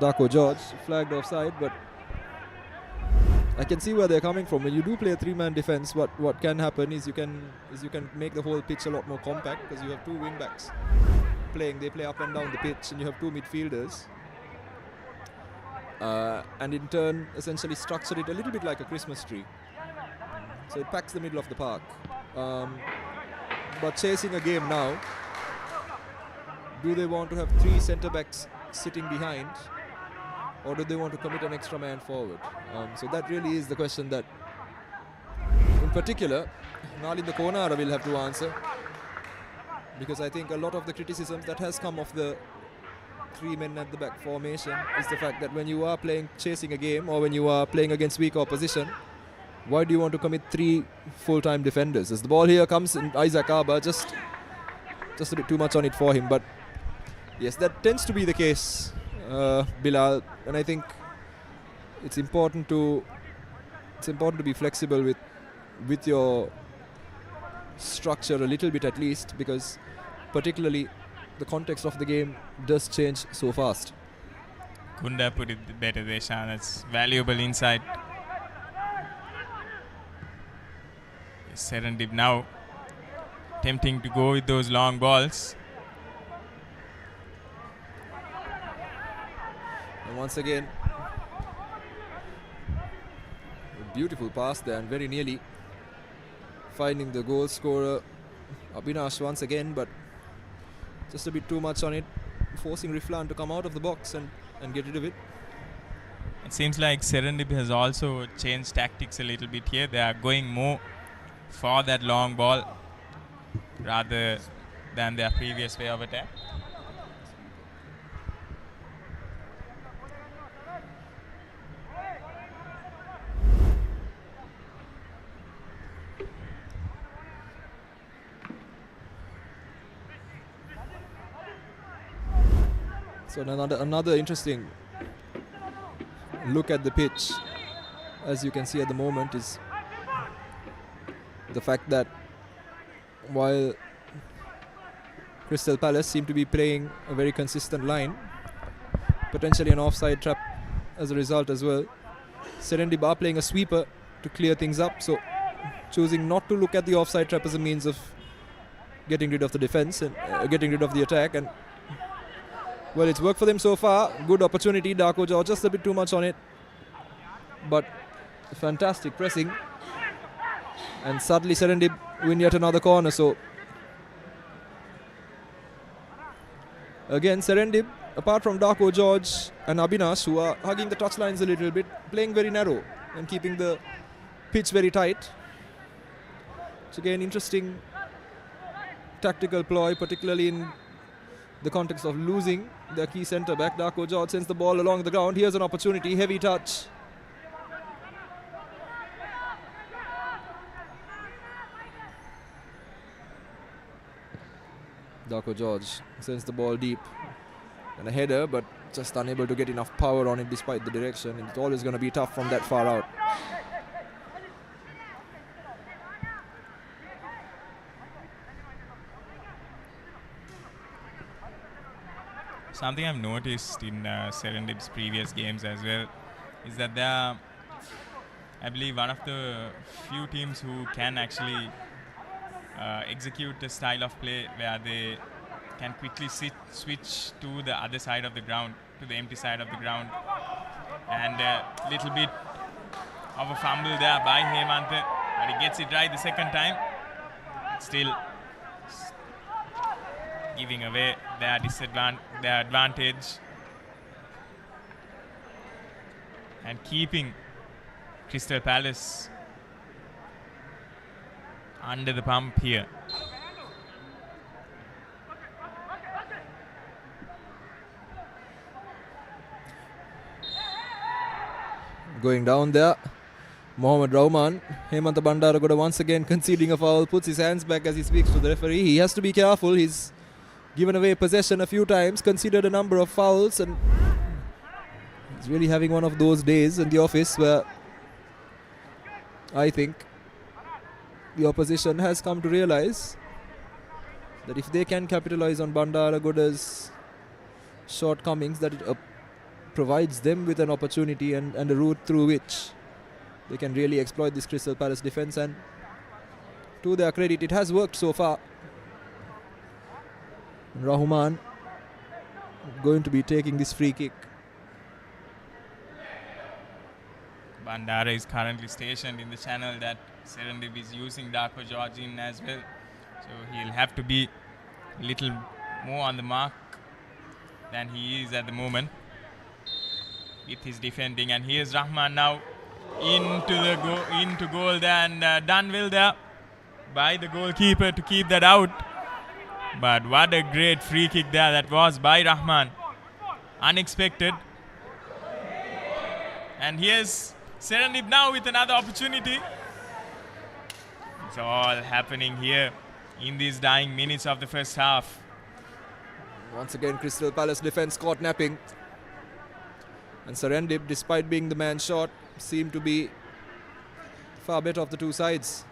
Taco George flagged offside, but I can see where they're coming from. When you do play a 3-man defense, what can happen is you can make the whole pitch a lot more compact, because you have 2 wing backs playing. They play up and down the pitch, and you have 2 midfielders, and in turn essentially structure it a little bit like a Christmas tree. So it packs the middle of the park. But chasing a game now, do they want to have 3 centre backs sitting behind, or do they want to commit an extra man forward? So that really is the question that, in particular, Nalin the Konara will have to answer, because I think a lot of the criticism that has come of the 3 men at the back formation is the fact that when you are chasing a game, or when you are playing against weak opposition, why do you want to commit 3 full-time defenders? As the ball here comes in, Isaac Arba just a bit too much on it for him, but yes, that tends to be the case, Bilal, and I think it's important to be flexible with your structure a little bit at least, because particularly the context of the game does change so fast. Couldn't have put it better there, Shan. That's valuable insight. Serendib now attempting to go with those long balls. And once again, a beautiful pass there, and very nearly finding the goal scorer Abhinash once again, but just a bit too much on it, forcing Riflan to come out of the box and get rid of it. It seems like Serendib has also changed tactics a little bit here. They are going more for that long ball rather than their previous way of attack. So another interesting look at the pitch, as you can see at the moment, is the fact that while Crystal Palace seem to be playing a very consistent line, potentially an offside trap as a result as well, Serendib are playing a sweeper to clear things up, so choosing not to look at the offside trap as a means of getting rid of the defense and getting rid of the attack, and well, it's worked for them so far. Good opportunity, Darko George just a bit too much on it, but fantastic pressing, and suddenly Serendib win yet another corner. So again, Serendib, apart from Darko George and Abhinash, who are hugging the touchlines a little bit, playing very narrow and keeping the pitch very tight. So again, interesting tactical ploy, particularly in the context of losing their key centre back. Darko George sends the ball along the ground. Here's an opportunity, heavy touch. Darko George sends the ball deep, and a header, but just unable to get enough power on it despite the direction. It's always going to be tough from that far out. Something I've noticed in Serendib's previous games as well is that they are, I believe, one of the few teams who can actually execute the style of play where they can quickly switch to the other side of the ground, to the empty side of the ground. And a little bit of a fumble there by Hemantha, but he gets it right the second time. Still giving away their advantage and keeping Crystal Palace under the pump here. Going down there, Mohamed Rahman. Hemantha Bandaragoda once again conceding a foul, puts his hands back as he speaks to the referee. He has to be careful. He's given away possession a few times, considered a number of fouls, and he's really having one of those days in the office where I think the opposition has come to realize that if they can capitalize on Bandaragoda's shortcomings, that it provides them with an opportunity and a route through which they can really exploit this Crystal Palace defense, and to their credit, it has worked so far. Rahman going to be taking this free kick. Bandara is currently stationed in the channel that Serendib is using Darko George in as well. So he'll have to be a little more on the mark than he is at the moment with his defending. And here's Rahman now into goal there, and done well there by the goalkeeper to keep that out. But what a great free kick there that was by Rahman. Unexpected. And here's Serendib now with another opportunity. It's all happening here in these dying minutes of the first half. Once again, Crystal Palace defense caught napping. And Serendib, despite being the man short, seemed to be far better of the two sides.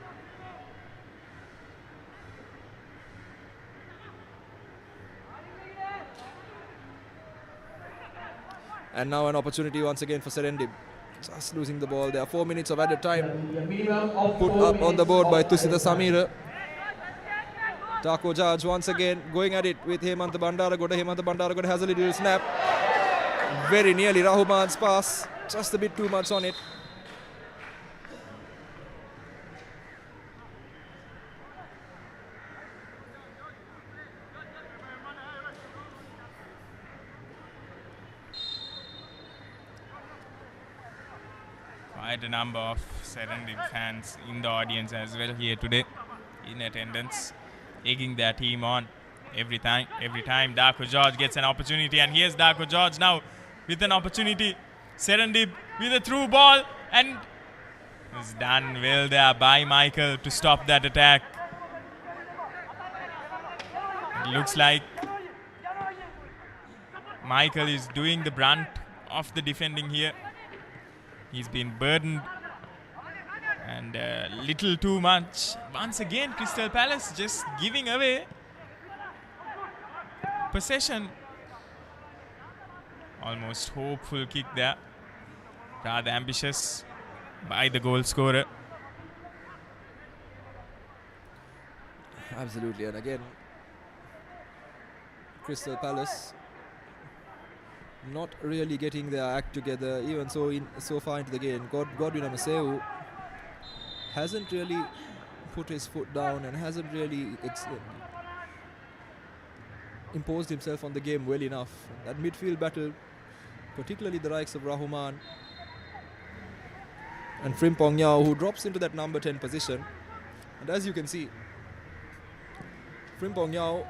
And now an opportunity once again for Serendib. Just losing the ball. There are 4 minutes of added time put up on the board by Tusita Samira. Tako Judge once again going at it with Hemantha Bandaragoda. Hemantha Bandaragoda has a little snap. Very nearly Rahman's pass. Just a bit too much on it. Quite a number of Serendib fans in the audience as well here today in attendance, egging their team on every time. Darko George gets an opportunity, and here's Darko George now with an opportunity. Serendib with a through ball, and it's done well there by Michael to stop that attack. It looks like Michael is doing the brunt of the defending here. He's been burdened and little too much. Once again, Crystal Palace just giving away possession. Almost hopeful kick there. Rather ambitious by the goal scorer. Absolutely, and again, Crystal Palace not really getting their act together, even so far into the game. Godwin Amaseu hasn't really put his foot down and hasn't really imposed himself on the game well enough. That midfield battle, particularly the likes of Rahman and Frimpong Yao, who drops into that number 10 position. And as you can see, Frimpong Yao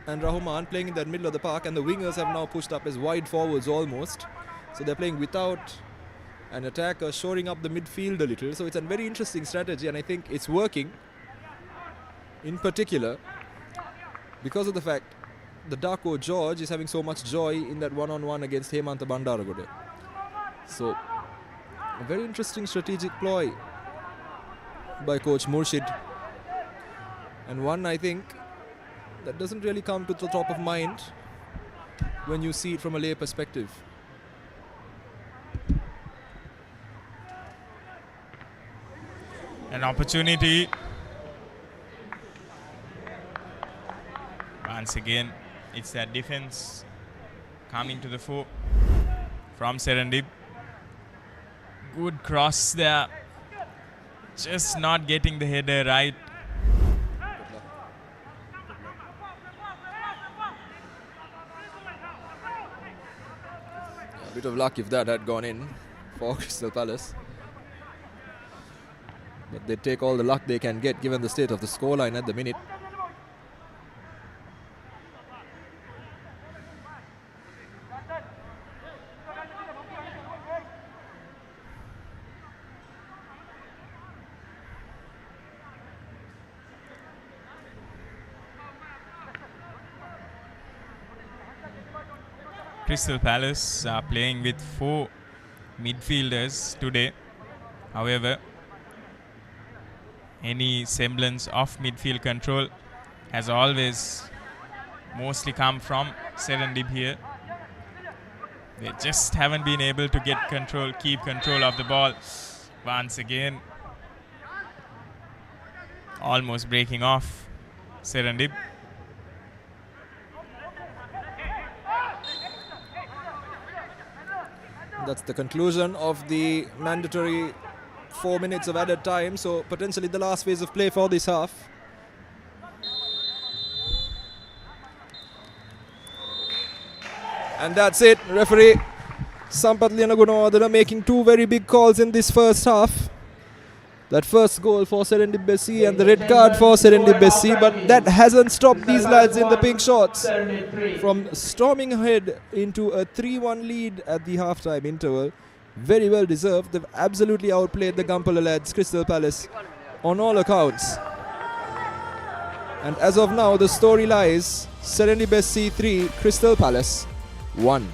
and Rahman playing in that middle of the park, and the wingers have now pushed up as wide forwards almost. So they're playing without an attacker, shoring up the midfield a little. So it's a very interesting strategy, and I think it's working. In particular, because of the fact that Darko George is having so much joy in that one-on-one against Hemantha Bandaragoda. So a very interesting strategic ploy by Coach Murshid, and one I think that doesn't really come to the top of mind when you see it from a lay perspective. An opportunity. Once again, it's that defense coming to the fore from Serendib. Good cross there. Just not getting the header right. A bit of luck if that had gone in for Crystal Palace. But they take all the luck they can get given the state of the scoreline at the minute. Crystal Palace are playing with 4 midfielders today. However, any semblance of midfield control has always mostly come from Serendib here. They just haven't been able to keep control of the ball. Once again, almost breaking off Serendib. That's the conclusion of the mandatory 4 minutes of added time, so potentially the last phase of play for this half. And that's it. Referee Sampath Lianagunawardena making two very big calls in this first half. That first goal for Serendib Ch and the red card for Serendib Ch, but that hasn't stopped these lads in the pink shorts from storming ahead into a 3-1 lead at the half-time interval. Very well deserved. They've absolutely outplayed the Gampala lads, Crystal Palace, on all accounts. And as of now, the story lies Serendib Ch 3, Crystal Palace 1.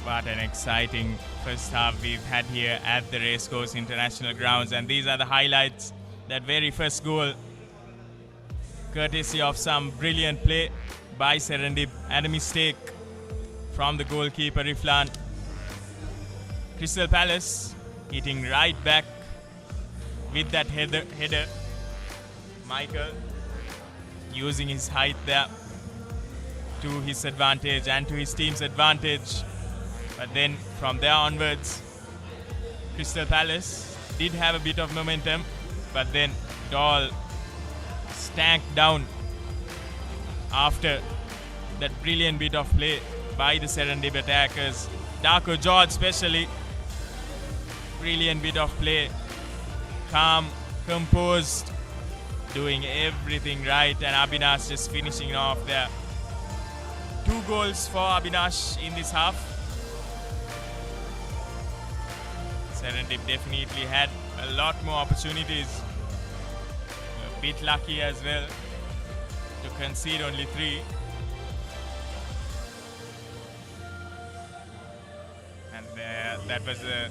What an exciting first half we've had here at the Racecourse International Grounds, and these are the highlights. That very first goal, courtesy of some brilliant play by Serendib and a mistake from the goalkeeper Riflan. Crystal Palace hitting right back with that header. Michael using his height there to his advantage and to his team's advantage. But then from there onwards, Crystal Palace did have a bit of momentum, but then it all stanked down after that brilliant bit of play by the Serendib attackers. Darko George especially, brilliant bit of play, calm, composed, doing everything right, and Abhinash just finishing off there. 2 goals for Abhinash in this half. Serendib definitely had a lot more opportunities. A bit lucky as well to concede only 3. And that was a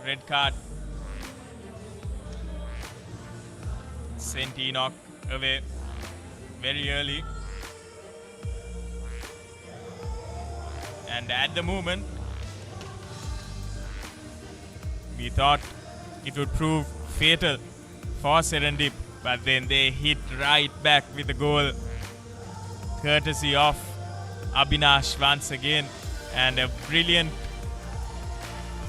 red card. Sent Enoch away very early. And at the moment, we thought it would prove fatal for Serendib, but then they hit right back with a goal courtesy of Abhinash once again, and a brilliant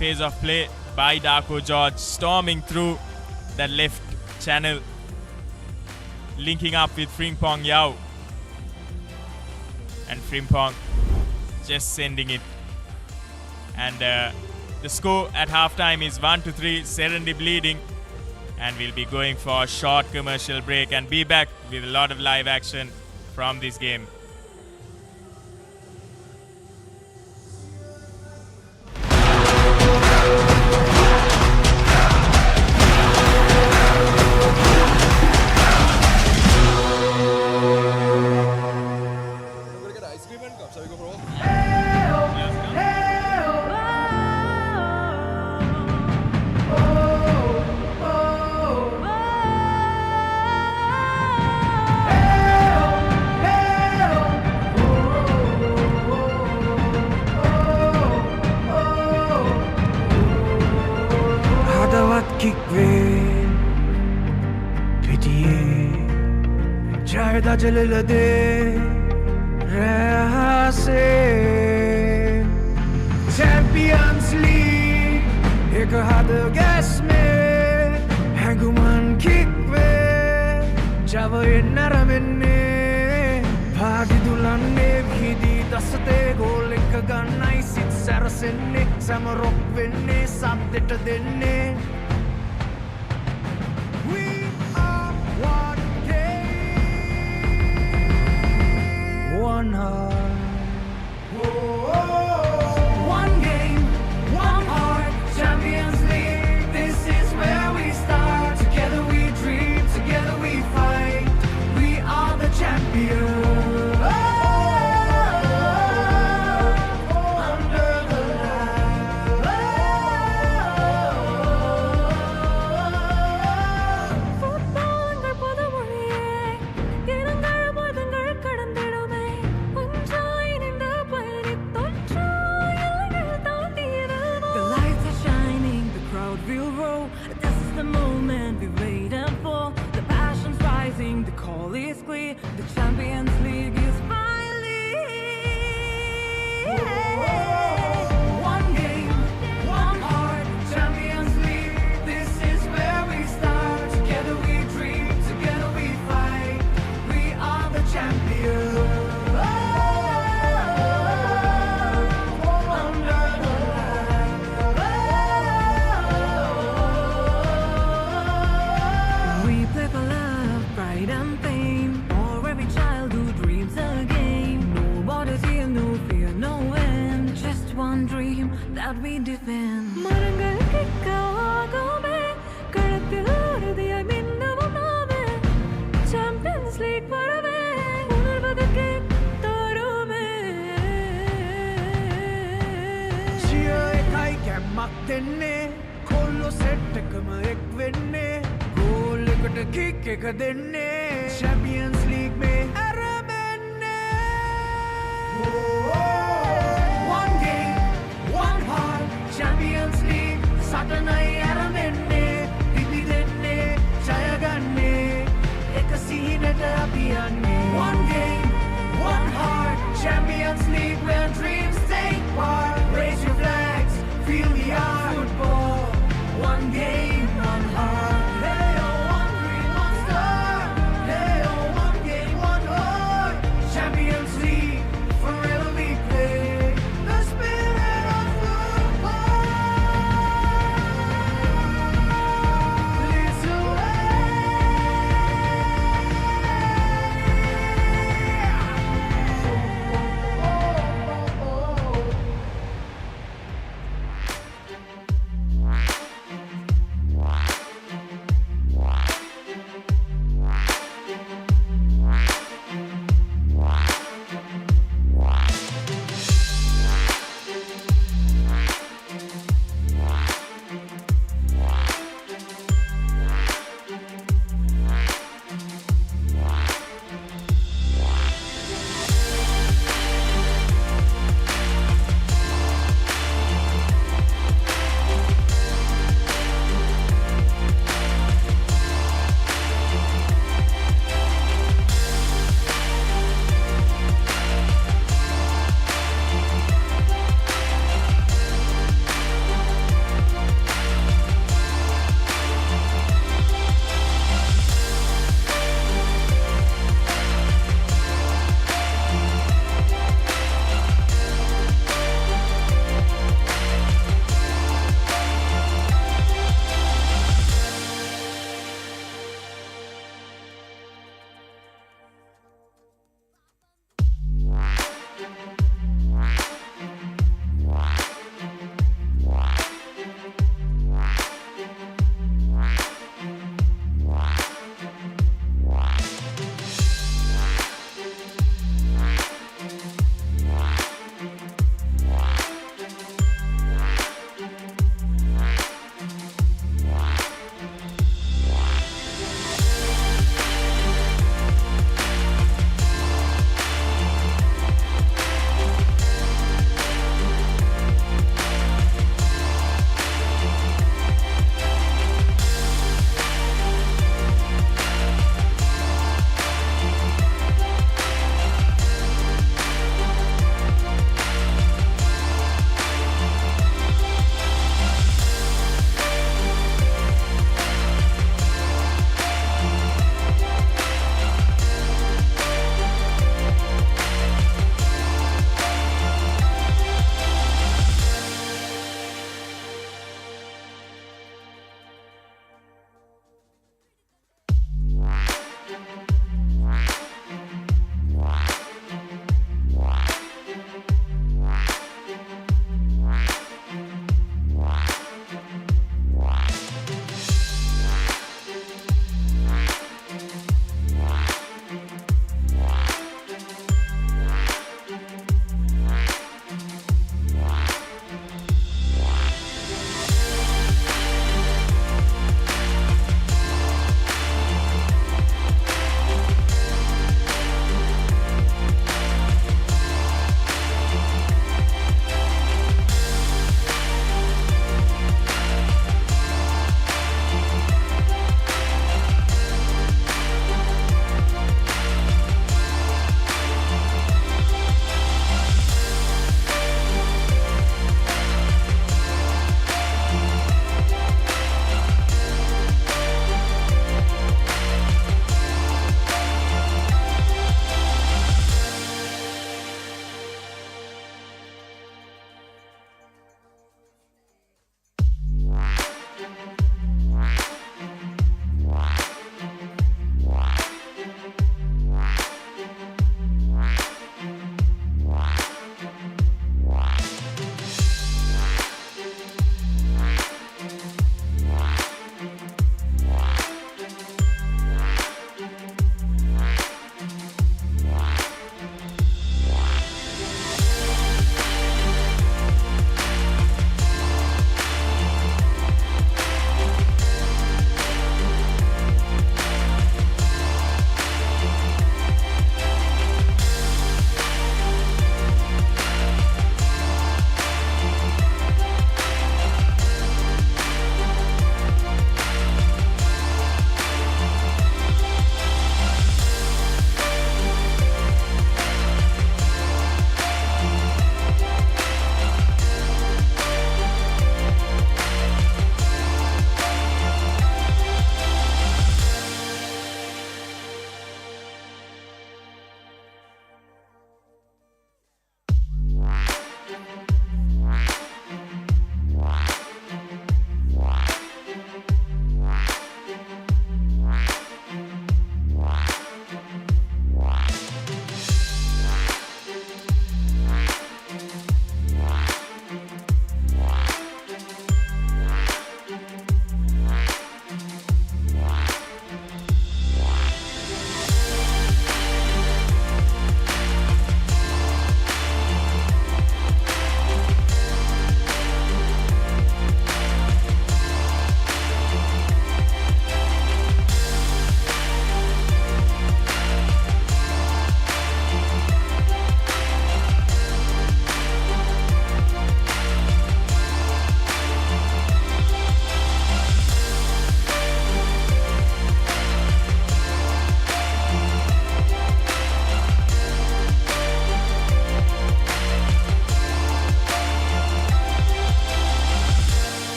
phase of play by Darko George, storming through that left channel, linking up with Frimpong Yao, and Frimpong just sending it. And the score at halftime is 1-3, Serendib leading, and we'll be going for a short commercial break and be back with a lot of live action from this game. जल दे रहा से champions league एक हाथ gas में है गुमान kick पे जब ये नरमने भागी दुलाने भी दी दस्ते गोल एक गाना इसी सरसने समरोक बिन्ने साथ देने one heart. One game, one heart, Champions League. This is where we start. Together we dream, together we fight. We are the champions. Under the light. pride and fame. For every child who dreams again. No borders here, no fear, no end. Just one dream that we defend. மரங்கள் கிட்ட ஆகாமே, களத்தில் உறுதியாய் மின்னவும் நாமே. Champions League வரவே, உணர்வதற்கே தருமே. Cheer එකයි කැම්මක් දෙන්නේ, කොල්ලෝ සෙට් එකම එක් වෙන්නේ. ගෝල් එකට කික් එක දෙන්නේ, Champions League මේ ඇරඹෙන්නේ. One game, one heart, Champions League. සටනයි ඇරඹෙන්නේ, දිවි දෙන්නේ, ජය ගන්නේ. එක සිහිනට අපි යන්නේ. One game, one heart, Champions League where dreams take part. Raise your flags, feel the art. Football, one game, one heart. Hey oh, one dream, one star. Hey oh, one game, one heart. Champions League, forever we play. The spirit of football lives away.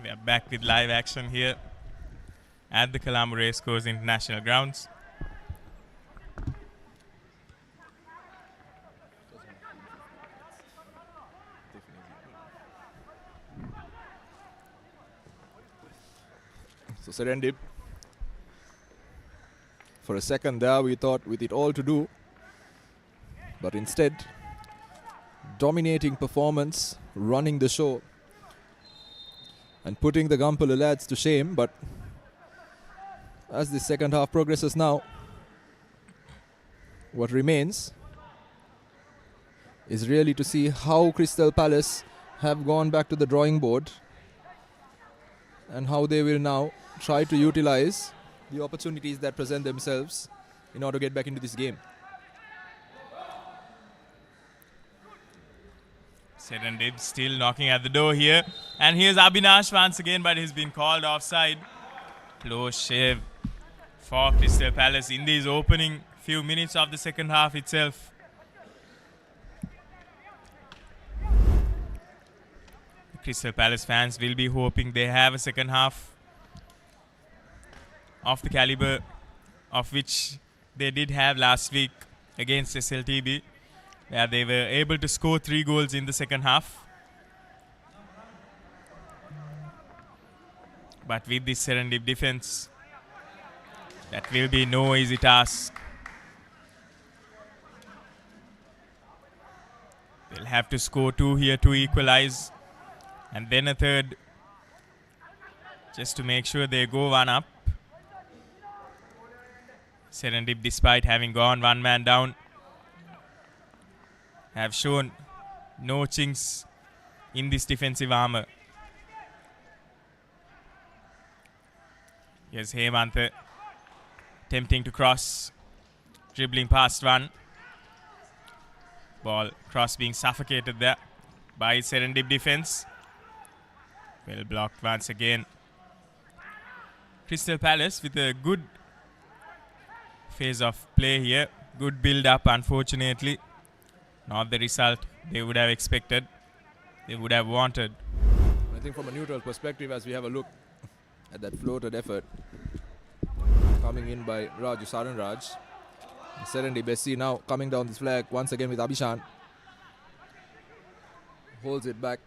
We are back with live action here at the Colombo Racecourse International Grounds. So Serendib, for a second there we thought with it all to do, but instead dominating performance, running the show and putting the Gampala lads to shame. But as the second half progresses now, what remains is really to see how Crystal Palace have gone back to the drawing board and how they will now try to utilize the opportunities that present themselves in order to get back into this game. Serendib still knocking at the door here. And here's Abhinash once again, but he's been called offside. Close shave for Crystal Palace in these opening few minutes of the second half itself. The Crystal Palace fans will be hoping they have a second half of the caliber of which they did have last week against SLTB, where they were able to score 3 goals in the second half. But with this Serendib defense, that will be no easy task. They'll have to score 2 here to equalize, and then a third just to make sure they go 1 up. Serendib, despite having gone 1 man down, have shown no chinks in this defensive armor. Here's Hemantha attempting to cross, dribbling past one. Ball cross being suffocated there by Serendib defense. Well blocked once again. Crystal Palace with a good phase of play here. Good build up, unfortunately. Not the result they would have expected, they would have wanted. I think from a neutral perspective, as we have a look at that floated effort coming in by Raju Saranraj. Serendib SC now coming down this flag once again with Abhishan. Holds it back.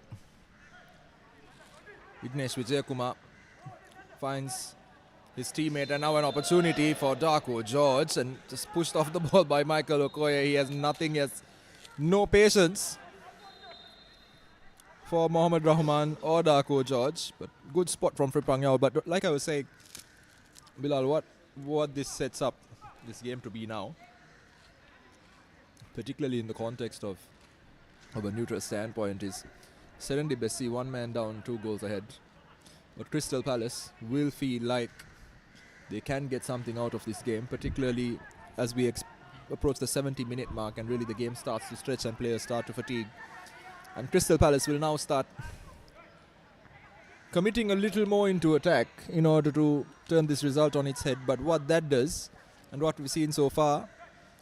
Vignesh Vijayakumar finds his teammate, and now an opportunity for Darko George, and just pushed off the ball by Michael Okoye. He has nothing, he has no patience for Mohammad Rahman or Darko George, but good spot from Frimpong Yao. But like I was saying, Bilal, what this sets up this game to be now, particularly in the context of a neutral standpoint, is Serendib SC 1 man down, 2 goals ahead. But Crystal Palace will feel like they can get something out of this game, particularly as we approach the 70-minute mark and really the game starts to stretch and players start to fatigue. And Crystal Palace will now start committing a little more into attack in order to turn this result on its head. But what that does, and what we've seen so far,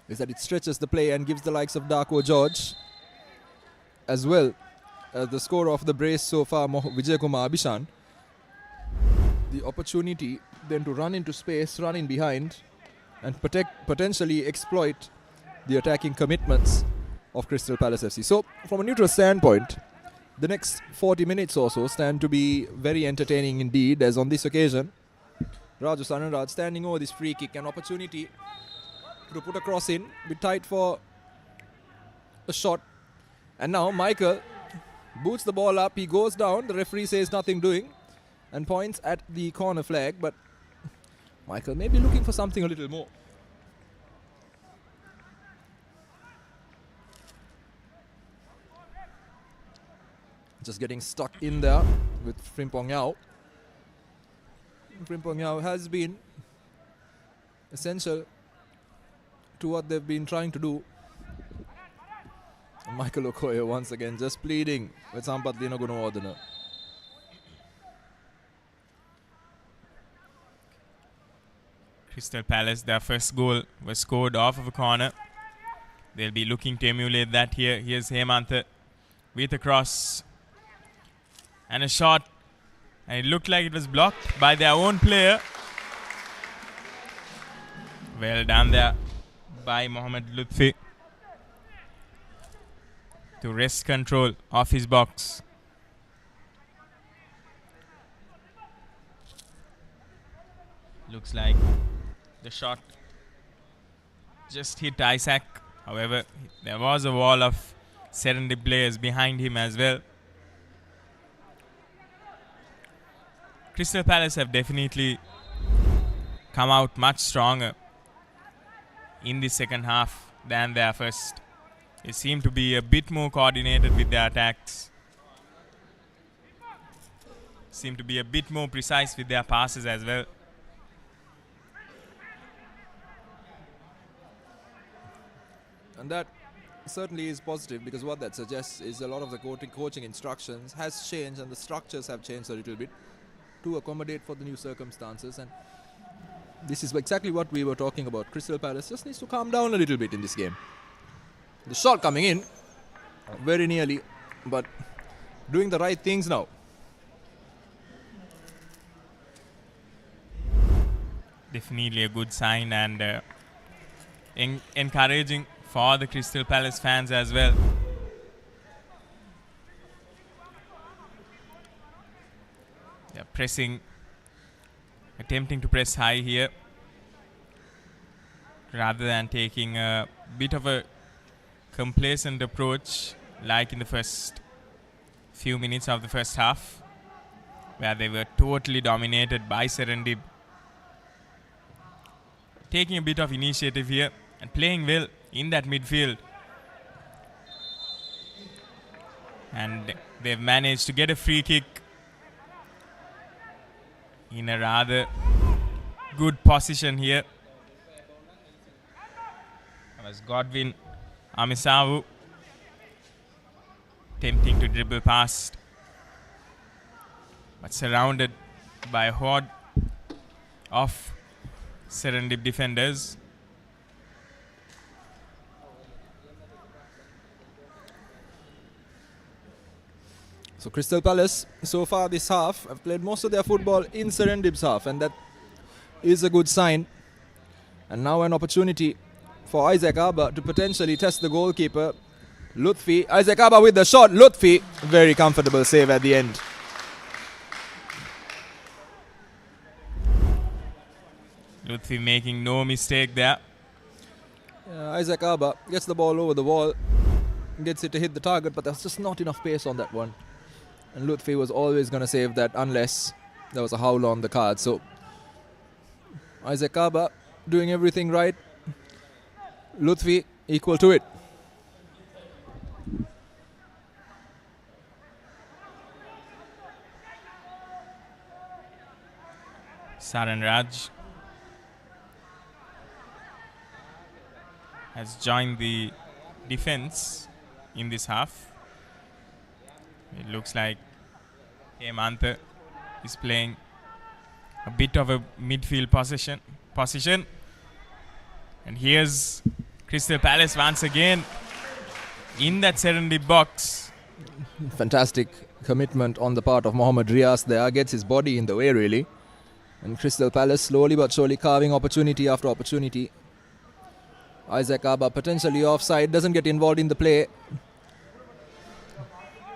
is that it stretches the play and gives the likes of Darko George, as well as the scorer of the brace so far, Vijayakumar Abhishan, the opportunity then to run into space, run in behind, and potentially exploit the attacking commitments of Crystal Palace FC. So, from a neutral standpoint, the next 40 minutes or so stand to be very entertaining indeed, as on this occasion, Raju Saranraj standing over this free kick, an opportunity to put a cross in, be tight for a shot. And now Michael boots the ball up, he goes down, the referee says nothing doing and points at the corner flag, but Michael may be looking for something a little more. Just getting stuck in there with Frimpong Yao. Frimpong Yao has been essential to what they've been trying to do. And Michael Okoye once again just pleading with Sampath Linagunawardena. Crystal Palace, their first goal was scored off of a corner. They'll be looking to emulate that here. Here's Hemantha with a cross. And a shot And it looked like it was blocked by their own player. Well done there by Mohamed Lutfi to wrest control of his box. Looks like the shot just hit Isaac. However, there was a wall of Serendib players behind him as well. Crystal Palace have definitely come out much stronger in the second half than their first. They seem to be a bit more coordinated with their attacks. Seem to be a bit more precise with their passes as well. And that certainly is positive, because what that suggests is a lot of the coaching instructions has changed and the structures have changed a little bit to accommodate for the new circumstances. And this is exactly what we were talking about. Crystal Palace just needs to calm down a little bit in this game. The shot coming in very nearly, but doing the right things now. Definitely a good sign and encouraging for the Crystal Palace fans as well. They're pressing, attempting to press high here rather than taking a bit of a complacent approach like in the first few minutes of the first half, where they were totally dominated by Serendib. Taking a bit of initiative here and playing well in that midfield. And they've managed to get a free kick in a rather good position here. That was Godwin Amisavu attempting to dribble past, but surrounded by a horde of Serendib defenders. So Crystal Palace, so far this half, have played most of their football in Serendib's half, and that is a good sign. And now an opportunity for Isaac Arba to potentially test the goalkeeper, Lutfi. Isaac Arba with the shot, Lutfi, very comfortable save at the end. Lutfi making no mistake there. Isaac Arba gets the ball over the wall, gets it to hit the target, but there's just not enough pace on that one. And Lutfi was always going to save that unless there was a howl on the card. So Isaac Arba doing everything right. Lutfi equal to it. Saranraj has joined the defense in this half. It looks like Hemantha is playing a bit of a midfield position. And here's Crystal Palace once again in that Serendib box. Fantastic commitment on the part of Mohamed Riaz there. Gets his body in the way really. And Crystal Palace slowly but surely carving opportunity after opportunity. Isaac Arba potentially offside, doesn't get involved in the play.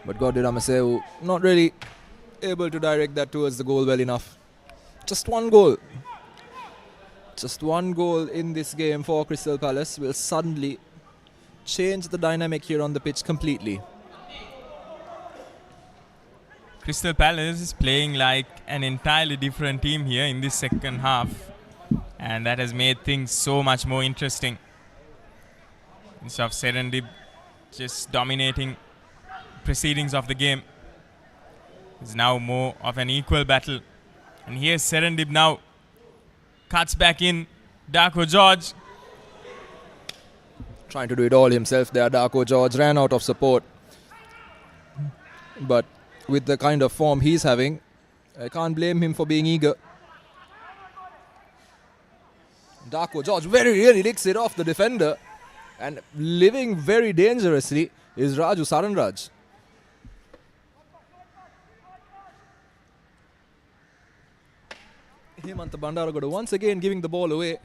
But Godwin Amisavu not really able to direct that towards the goal well enough. Just one goal. Just one goal in this game for Crystal Palace will suddenly change the dynamic here on the pitch completely. Crystal Palace is playing like an entirely different team here in this second half. And that has made things so much more interesting. Instead of Serendib just dominating proceedings of the game, it's now more of an equal battle. And here's Serendib now. Cuts back in. Darko George. Trying to do it all himself there. Darko George ran out of support. But with the kind of form he's having, I can't blame him for being eager. Darko George really licks it off the defender. And living very dangerously is Raju Saranraj. Hemanta Bandaragoda once again giving the ball away.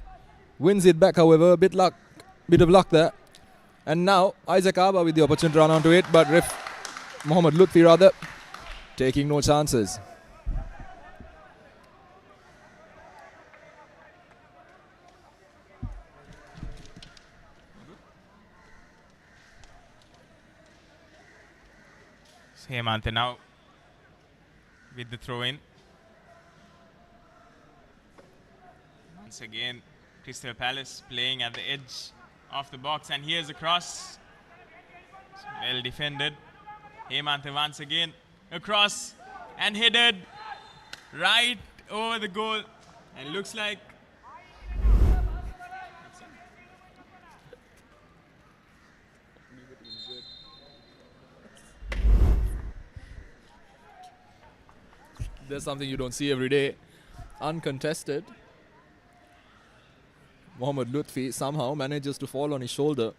Wins it back, however. Bit of luck there. And now Isaac Aba with the opportunity to run onto it, but Mohammad Lutfi rather taking no chances. Hemanta now with the throw in. Once again, Crystal Palace playing at the edge of the box, and here's a cross. It's well defended. Hemanta once again across and headed right over the goal, and looks like there's something you don't see every day. Uncontested. Mohammad Lutfi somehow manages to fall on his shoulder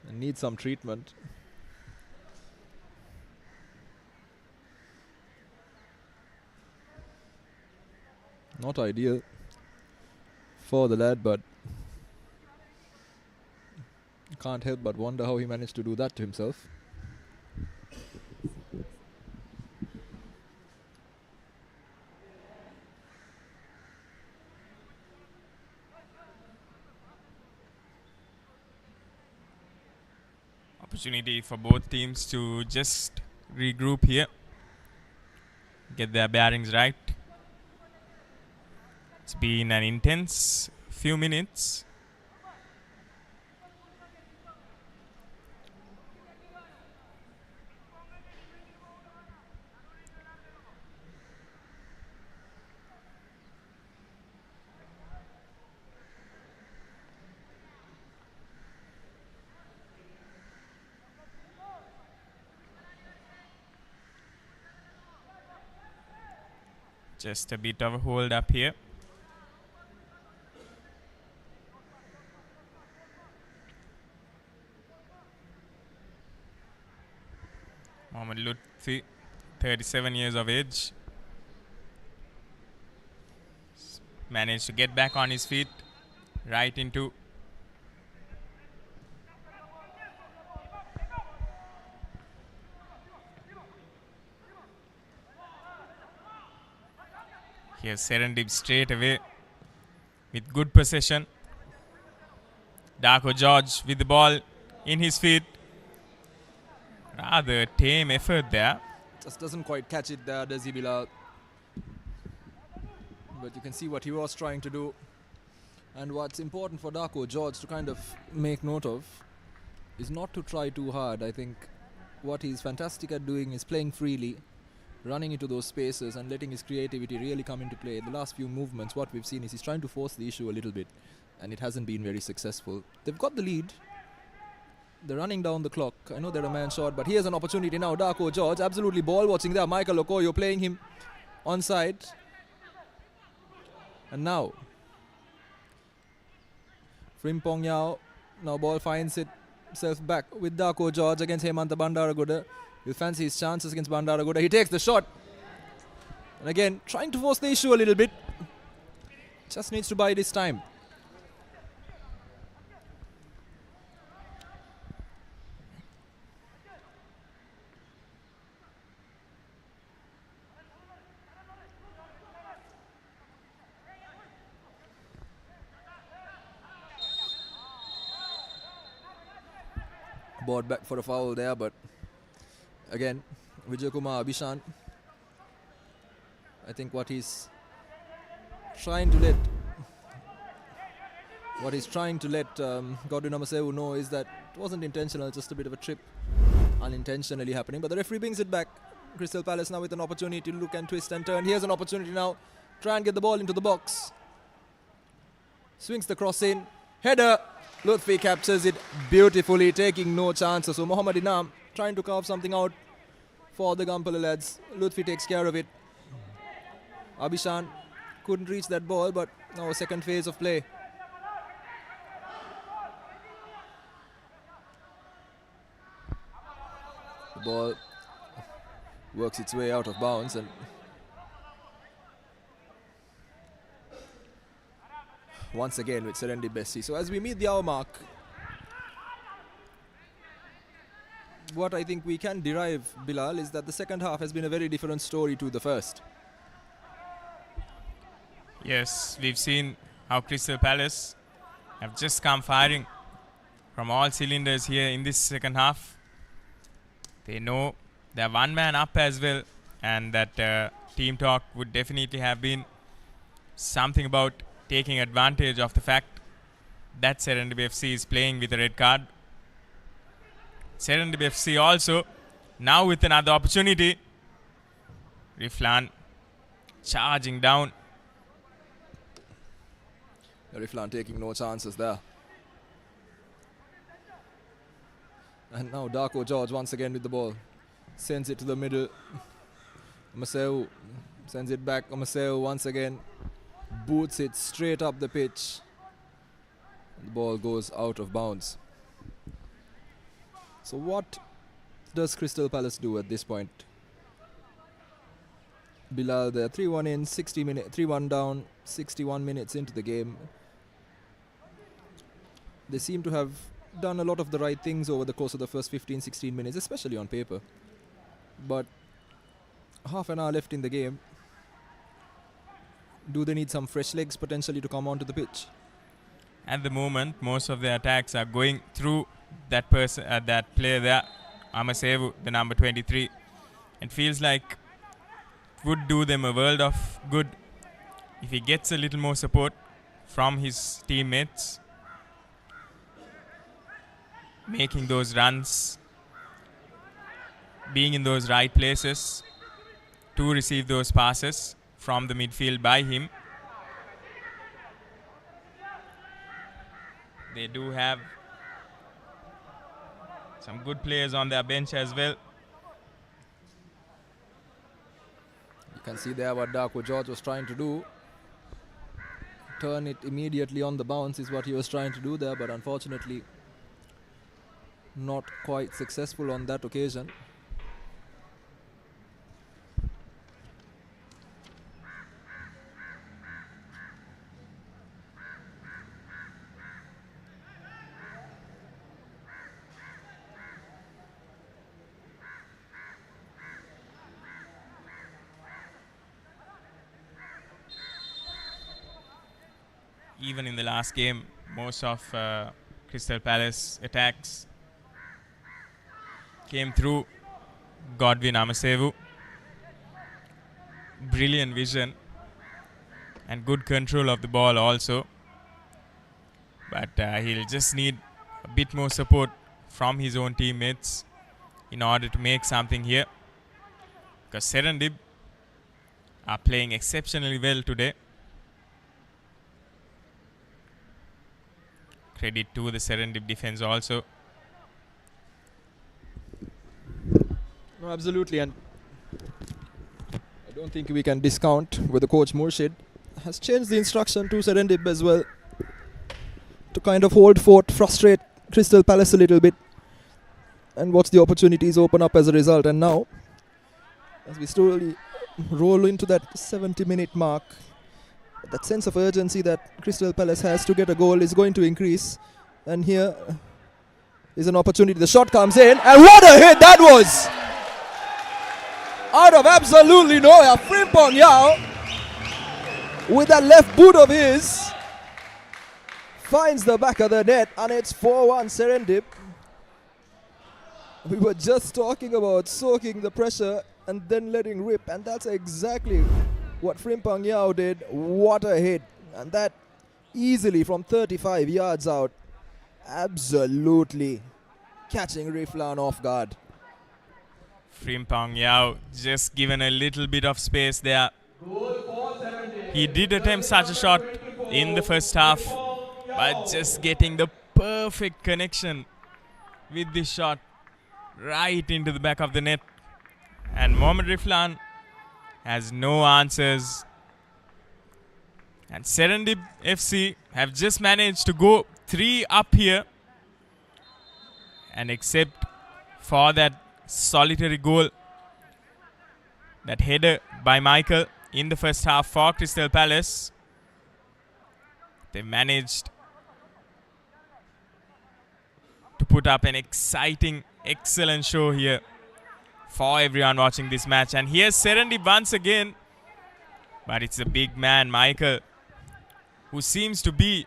and needs some treatment. Not ideal for the lad, but can't help but wonder how he managed to do that to himself. opportunity for both teams to just regroup here, get their bearings right. It's been an intense few minutes. Just a bit of a hold up here. Mohammad Lutfi, 37 years of age, managed to get back on his feet, right into here's Serendib straight away with good possession. Darko George with the ball in his feet. Rather tame effort there. Just doesn't quite catch it there, does he, Bilal? But you can see what he was trying to do. And what's important for Darko George to kind of make note of is not to try too hard. I think what he's fantastic at doing is playing freely, running into those spaces and letting his creativity really come into play. The last few movements, what we've seen is he's trying to force the issue a little bit, and it hasn't been very successful. They've got the lead. They're running down the clock. I know they're a man short, but here's an opportunity now. Darko George, absolutely ball watching there. Michael Okoyo playing him onside. And now, Frimpong Yao. Now ball finds itself back with Darko George against Hemanta Bandaragoda. He'll fancy his chances against Bandaragoda. He takes the shot. And again, trying to force the issue a little bit. Just needs to bide his time. Brought back for a foul there, but again, Vijay Kumar Abhishan, I think what he's trying to let Godwin Amasewu know is that it wasn't intentional, just a bit of a trip unintentionally happening. But the referee brings it back. Crystal Palace now with an opportunity to look and twist and turn. Here's an opportunity now. Try and get the ball into the box. Swings the cross in. Header. Lutfi captures it beautifully, taking no chances. So Mohammad Inam trying to carve something out for the Gampala lads. Lutfi takes care of it. Abhishan couldn't reach that ball, but now a second phase of play. The ball works its way out of bounds, and once again with Serendib FC. So as we meet the hour mark, what I think we can derive, Bilal, is that the second half has been a very different story to the first. Yes, we've seen how Crystal Palace have just come firing from all cylinders here in this second half. They know they're one man up as well, and that team talk would definitely have been something about taking advantage of the fact that Serendib FC is playing with a red card. Serendib FC also now with another opportunity. Riflan charging down. Riflan taking no chances there. And now Darko George once again with the ball. Sends it to the middle. Maseu sends it back. Maseu once again boots it straight up the pitch. The ball goes out of bounds. So what does Crystal Palace do at this point? Bilal, they're 3-1 in, 3-1 down, 61 minutes into the game. They seem to have done a lot of the right things over the course of the first 15-16 minutes, especially on paper. But half an hour left in the game. Do they need some fresh legs potentially to come onto the pitch? At the moment, most of the attacks are going through that person, that player there, Amasevu, the number 23. It feels like it would do them a world of good if he gets a little more support from his teammates, making those runs, being in those right places to receive those passes from the midfield by him. They do have some good players on their bench as well. You can see there what Darko George was trying to do. Turn it immediately on the bounce is what he was trying to do there, but unfortunately not quite successful on that occasion. Even in the last game, most of Crystal Palace attacks came through Godwin Amasevu. Brilliant vision and good control of the ball also. But he'll just need a bit more support from his own teammates in order to make something here. Because Serendib are playing exceptionally well today. Credit to the Serendib defense also. No, absolutely, and I don't think we can discount whether Coach Murshid has changed the instruction to Serendib as well to kind of hold fort, frustrate Crystal Palace a little bit and watch the opportunities open up as a result. And now, as we slowly roll into that 70-minute mark, that sense of urgency that Crystal Palace has to get a goal is going to increase. And here is an opportunity. The shot comes in, and what a hit that was! Out of absolutely nowhere, Frimpong Yao with that left boot of his finds the back of the net, and it's 4-1 Serendib. We were just talking about soaking the pressure and then letting rip, and that's exactly what Frimpong Yao did. What a hit, and that easily from 35 yards out, absolutely catching Riflan off guard. Frimpong Yao just given a little bit of space there. He did attempt such a shot in the first half, but just getting the perfect connection with this shot right into the back of the net. And Mohamed Riflan has no answers. And Serendib FC have just managed to go 3 up here. And except for that solitary goal, that header by Michael in the first half for Crystal Palace, They managed to put up an exciting, excellent show here for everyone watching this match. And here's Serendib once again. But it's a big man, Michael, who seems to be,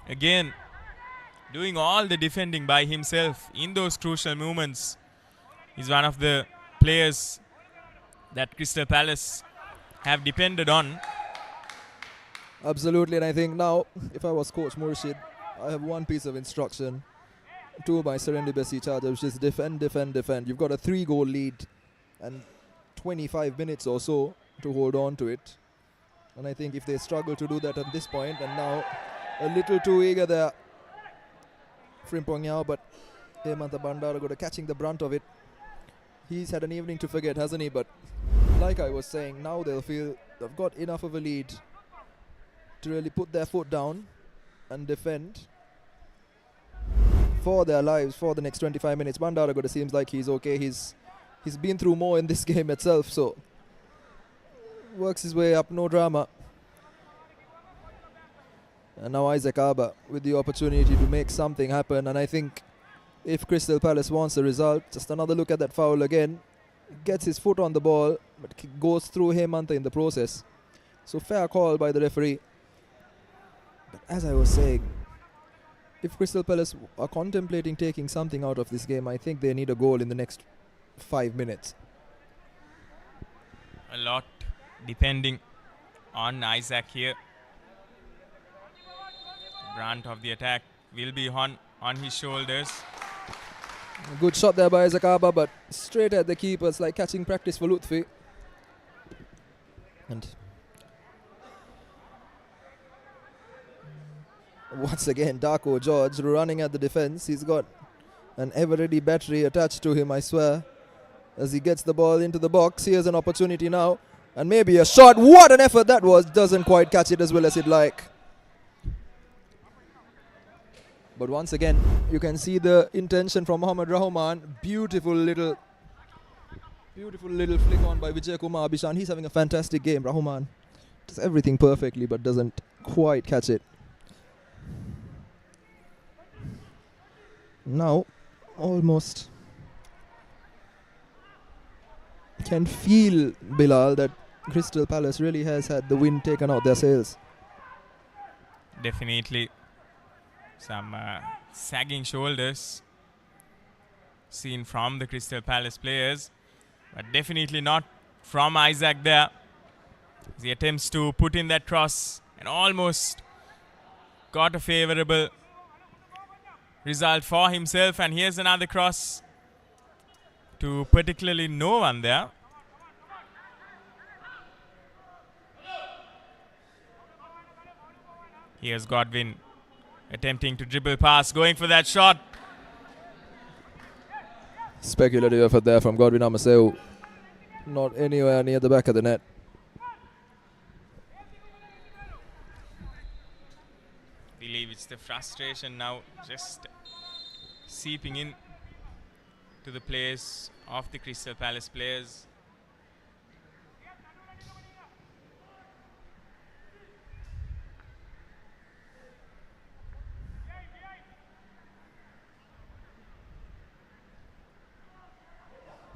again, doing all the defending by himself in those crucial moments. He's one of the players that Crystal Palace have depended on. Absolutely, and I think now, if I was Coach Murshid, I have one piece of instruction to my Serendib Ch, which is defend, defend, defend. You've got a 3-goal lead and 25 minutes or so to hold on to it. And I think if they struggle to do that at this point, and now a little too eager there, Frimpong Yao, but Hemantha Bandara got catching the brunt of it. He's had an evening to forget, hasn't he? But like I was saying, now they'll feel they've got enough of a lead to really put their foot down and defend for their lives for the next 25 minutes. Bandara seems like he's okay. He's been through more in this game itself, so works his way up, no drama. And now Isaac Arba with the opportunity to make something happen. And I think if Crystal Palace wants a result, just another look at that foul again. Gets his foot on the ball, but goes through Hemantha in the process. So fair call by the referee. But as I was saying, if Crystal Palace are contemplating taking something out of this game, I think they need a goal in the next 5 minutes. A lot depending on Isaac here. Brunt of the attack will be on his shoulders. A good shot there by Isaac Arba, but straight at the keeper. It's like catching practice for Lutfi. And once again, Darko George running at the defense. He's got an ever-ready battery attached to him, I swear. As he gets the ball into the box, here's an opportunity now. And maybe a shot. What an effort that was. Doesn't quite catch it as well as he'd like. But once again, you can see the intention from Mohammad Rahman. Beautiful little flick on by Vijay Kumar Abhishan. He's having a fantastic game. Rahman does everything perfectly but doesn't quite catch it. Now, almost can feel, Bilal, that Crystal Palace really has had the wind taken out their sails. Definitely some sagging shoulders seen from the Crystal Palace players, but definitely not from Isaac there. He attempts to put in that cross and almost got a favorable result for himself. And here's another cross to particularly no one there. Here's Godwin attempting to dribble past, going for that shot. Speculative effort there from Godwin Amaseu. Not anywhere near the back of the net. I believe it's the frustration now just seeping in to the players of the Crystal Palace players.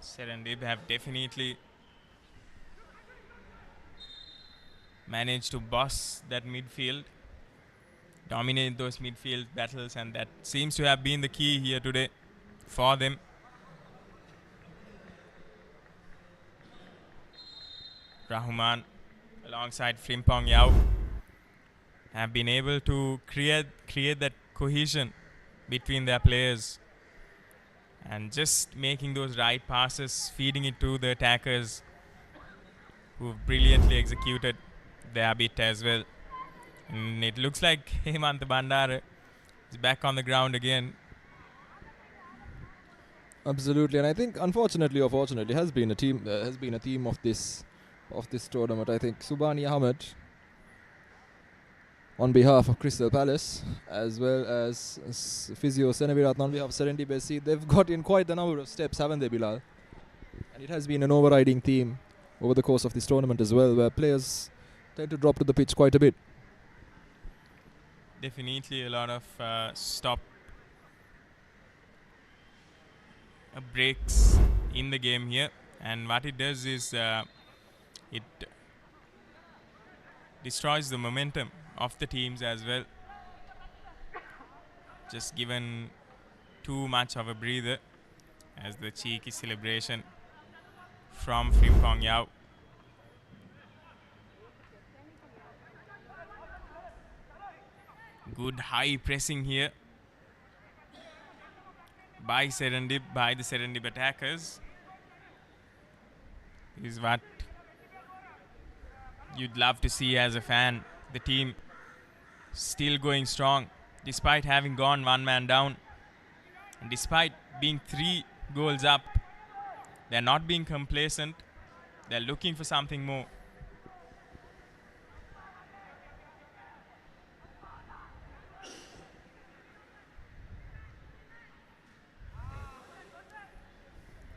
Serendib have definitely managed to boss that midfield, dominate those midfield battles, and that seems to have been the key here today for them. Rahman alongside Frimpong Yao have been able to create that cohesion between their players and just making those right passes, feeding it to the attackers who've brilliantly executed their bit as well. And it looks like Hemantha Bandara is back on the ground again. Absolutely, and I think unfortunately or fortunately has been a theme of this tournament. I think Subhani Ahmed, on behalf of Crystal Palace, as well as Physio Senavirat on behalf of Serendib SC, they've got in quite a number of steps, haven't they, Bilal? And it has been an overriding theme over the course of this tournament as well, where players tend to drop to the pitch quite a bit. Definitely a lot of stop breaks in the game here, and what it does is it destroys the momentum of the teams as well. Just given too much of a breather as the cheeky celebration from Frimpong Yao. Good high pressing here by the Serendib attackers. Is what you'd love to see as a fan. The team still going strong despite having gone one man down, and despite being 3 goals up. They're not being complacent. They're looking for something more.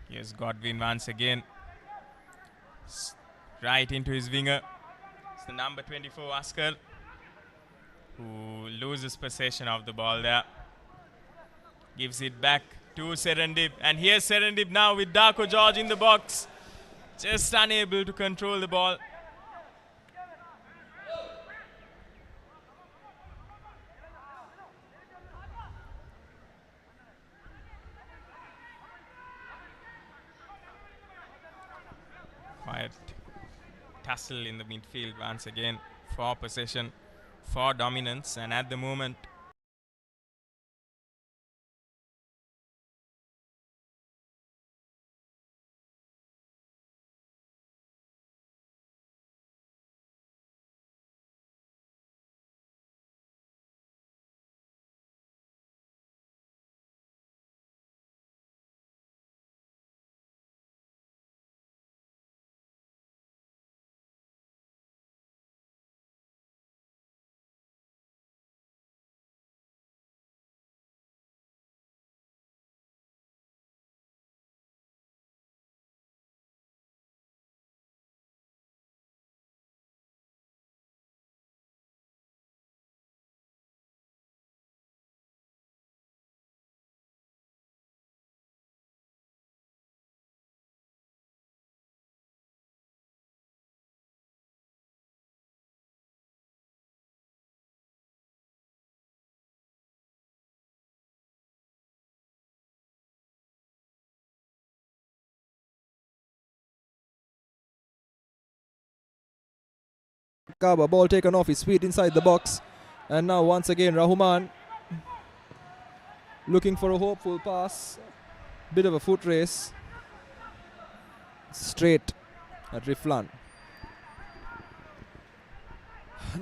Here's Godwin once again. Right into his winger. It's the number 24 Oscar who loses possession of the ball there. Gives it back to Serendib. And here's Serendib now with Darko George in the box. Just unable to control the ball. Quiet tussle in the midfield once again for possession, for dominance, and at the moment Kaba, ball taken off his feet inside the box. And now once again Rahman looking for a hopeful pass. Bit of a foot race. Straight at Riflan.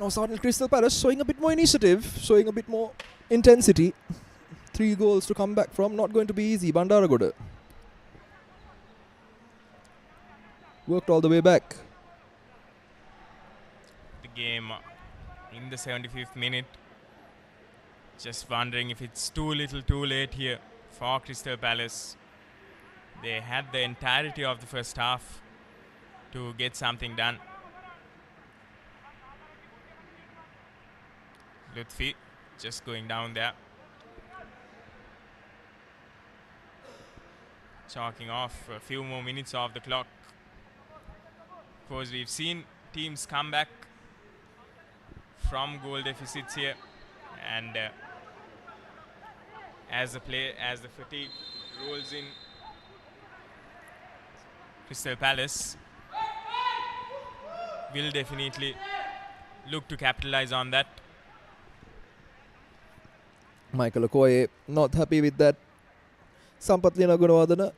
Now suddenly Crystal Palace showing a bit more initiative, showing a bit more intensity. 3 goals to come back from. Not going to be easy. Bandaragoda worked all the way back. Game in the 75th minute. Just wondering if it's too little too late here for Crystal Palace. They had the entirety of the first half to get something done. Lutfi just going down there. Chalking off a few more minutes of the clock. Of course, we've seen teams come back from goal deficits here, and as the fatigue rolls in, Crystal Palace will definitely look to capitalize on that. Michael Okoye not happy with that. Sampath Linagunawardana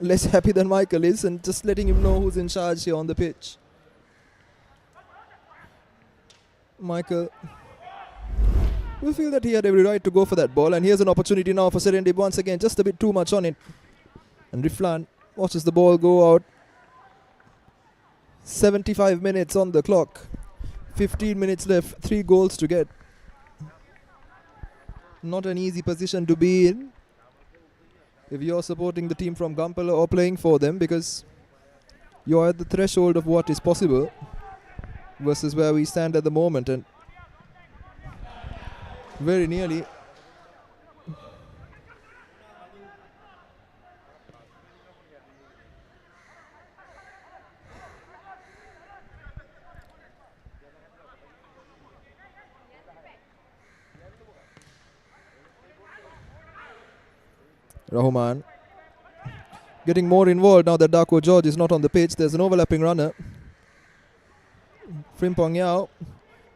less happy than Michael is, and just letting him know who's in charge here on the pitch. Michael will feel that he had every right to go for that ball, and here's an opportunity now for Serendib once again, just a bit too much on it. And Riflan watches the ball go out. 75 minutes on the clock, 15 minutes left, 3 goals to get. Not an easy position to be in if you're supporting the team from Gampala or playing for them, because you're at the threshold of what is possible versus where we stand at the moment. And Very nearly. Rahman getting more involved now that Darko George is not on the pitch. There's an overlapping runner. Frimpong Yao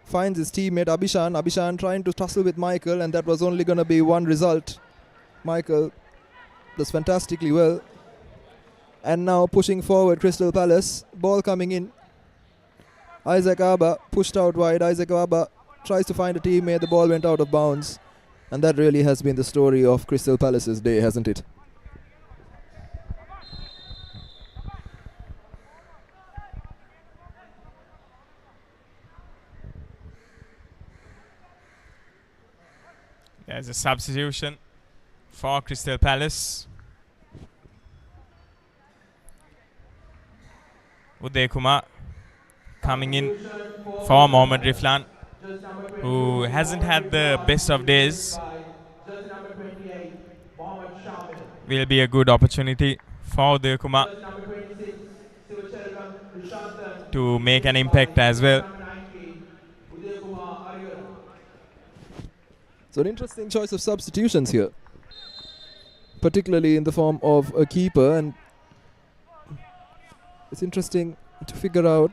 finds his teammate Abhishan. Abhishan trying to tussle with Michael, and that was only going to be one result. Michael does fantastically well. And now pushing forward Crystal Palace. Ball coming in. Isaac Abba pushed out wide. Isaac Abba tries to find a teammate. The ball went out of bounds. And that really has been the story of Crystal Palace's day, hasn't it? There's a substitution for Crystal Palace. Uday Kumar coming in for Mohammad Riflan, who hasn't had the best of days. Will be a good opportunity for Uday Kumar to make an impact as well. So an interesting choice of substitutions here, particularly in the form of a keeper, and it's interesting to figure out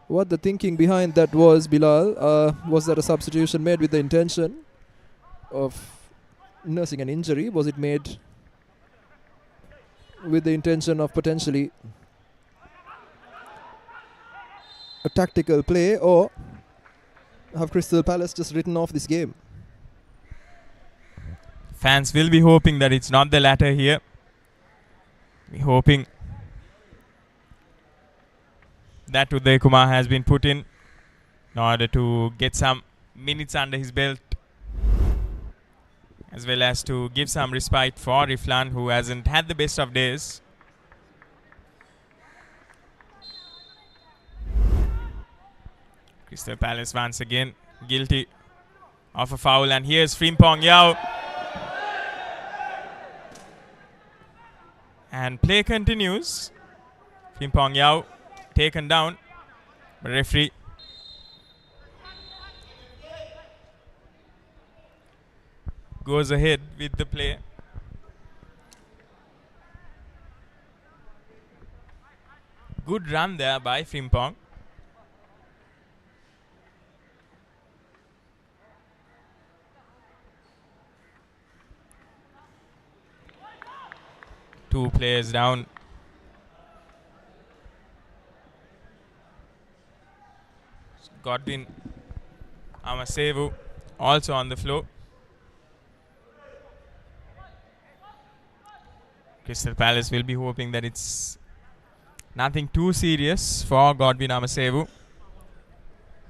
what the thinking behind that was, Bilal. Was that a substitution made with the intention of nursing an injury? Was it made with the intention of potentially a tactical play, or have Crystal Palace just written off this game? Fans will be hoping that it's not the latter here. We're hoping that Uday Kumar has been put in order to get some minutes under his belt, as well as to give some respite for Riflan, who hasn't had the best of days. Crystal Palace once again guilty of a foul, and here's Frimpong Yao. And play continues. Frimpong Yao taken down by referee. Goes ahead with the play. Good run there by Frimpong. Two players down. Godwin Amasevu also on the floor. Crystal Palace will be hoping that it's nothing too serious for Godwin Amasevu.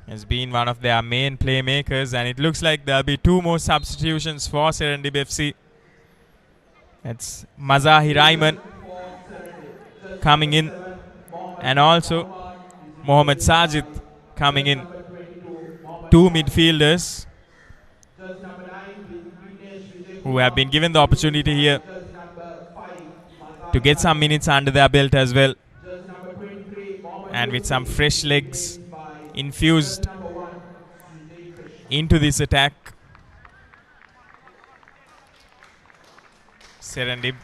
Has been one of their main playmakers, and it looks like there'll be two more substitutions for Serendib FC. It's Mazahir Ayman coming in, and also Mohammad Sajid coming in. Two midfielders who have been given the opportunity here to get some minutes under their belt as well, and with some fresh legs infused into this attack. Serendib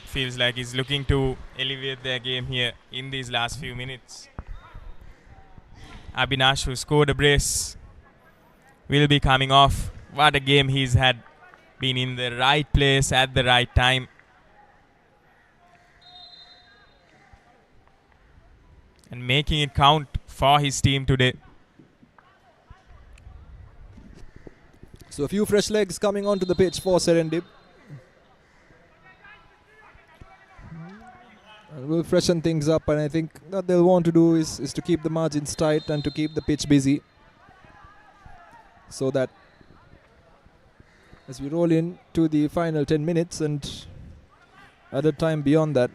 feels like he's looking to elevate their game here in these last few minutes. Abhinash, who scored a brace, will be coming off. What a game he's had. Been in the right place at the right time. And making it count for his team today. So a few fresh legs coming onto the pitch for Serendib. Will freshen things up, and I think what they'll want to do is to keep the margins tight and to keep the pitch busy, so that as we roll into the final 10 minutes and other time beyond that,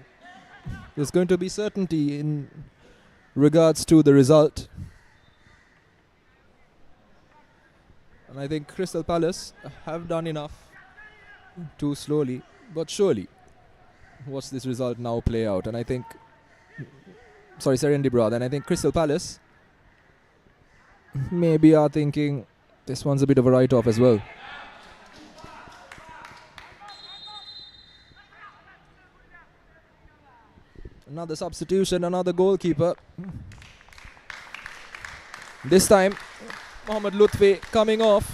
there's going to be certainty in regards to the result. And I think Crystal Palace have done enough too slowly, but surely. Watch this result now play out. And I think, sorry, Serendib rather. And I think Crystal Palace maybe are thinking this one's a bit of a write-off as well. Another substitution, another goalkeeper. This time, Mohammad Lutfi coming off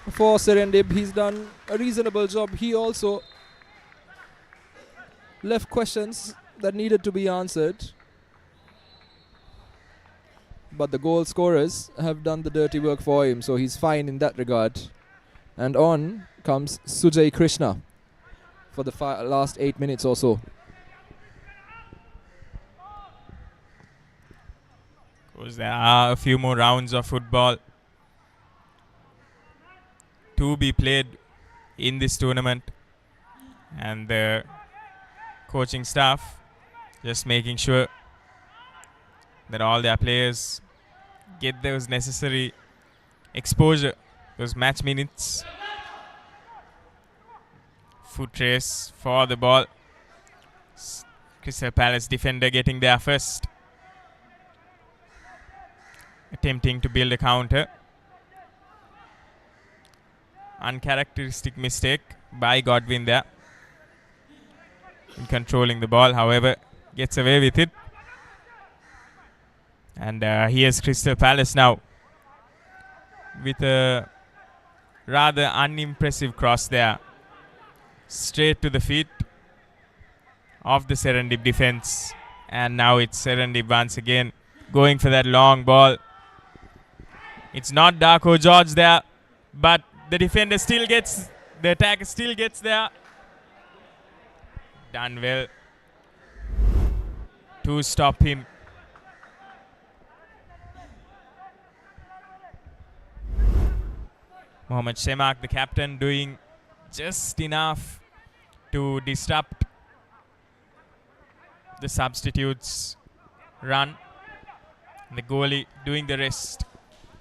for Serendib. He's done a reasonable job. He also left questions that needed to be answered. But the goal scorers have done the dirty work for him, so he's fine in that regard. And on comes Sujay Krishna for the last 8 minutes or so. Because there are a few more rounds of football to be played in this tournament, and the coaching staff just making sure that all their players get those necessary exposure, those match minutes. Foot race for the ball. Crystal Palace defender getting there first, attempting to build a counter. Uncharacteristic mistake by Godwin there in controlling the ball, however, gets away with it. And here's Crystal Palace now with a rather unimpressive cross there, straight to the feet of the Serendib defense. And now it's Serendib once again going for that long ball. It's not Darko George there, but the defender still gets, the attacker still gets there. Done well to stop him. Mohammad Shemak, the captain, doing just enough to disrupt the substitutes' run. The goalie doing the rest.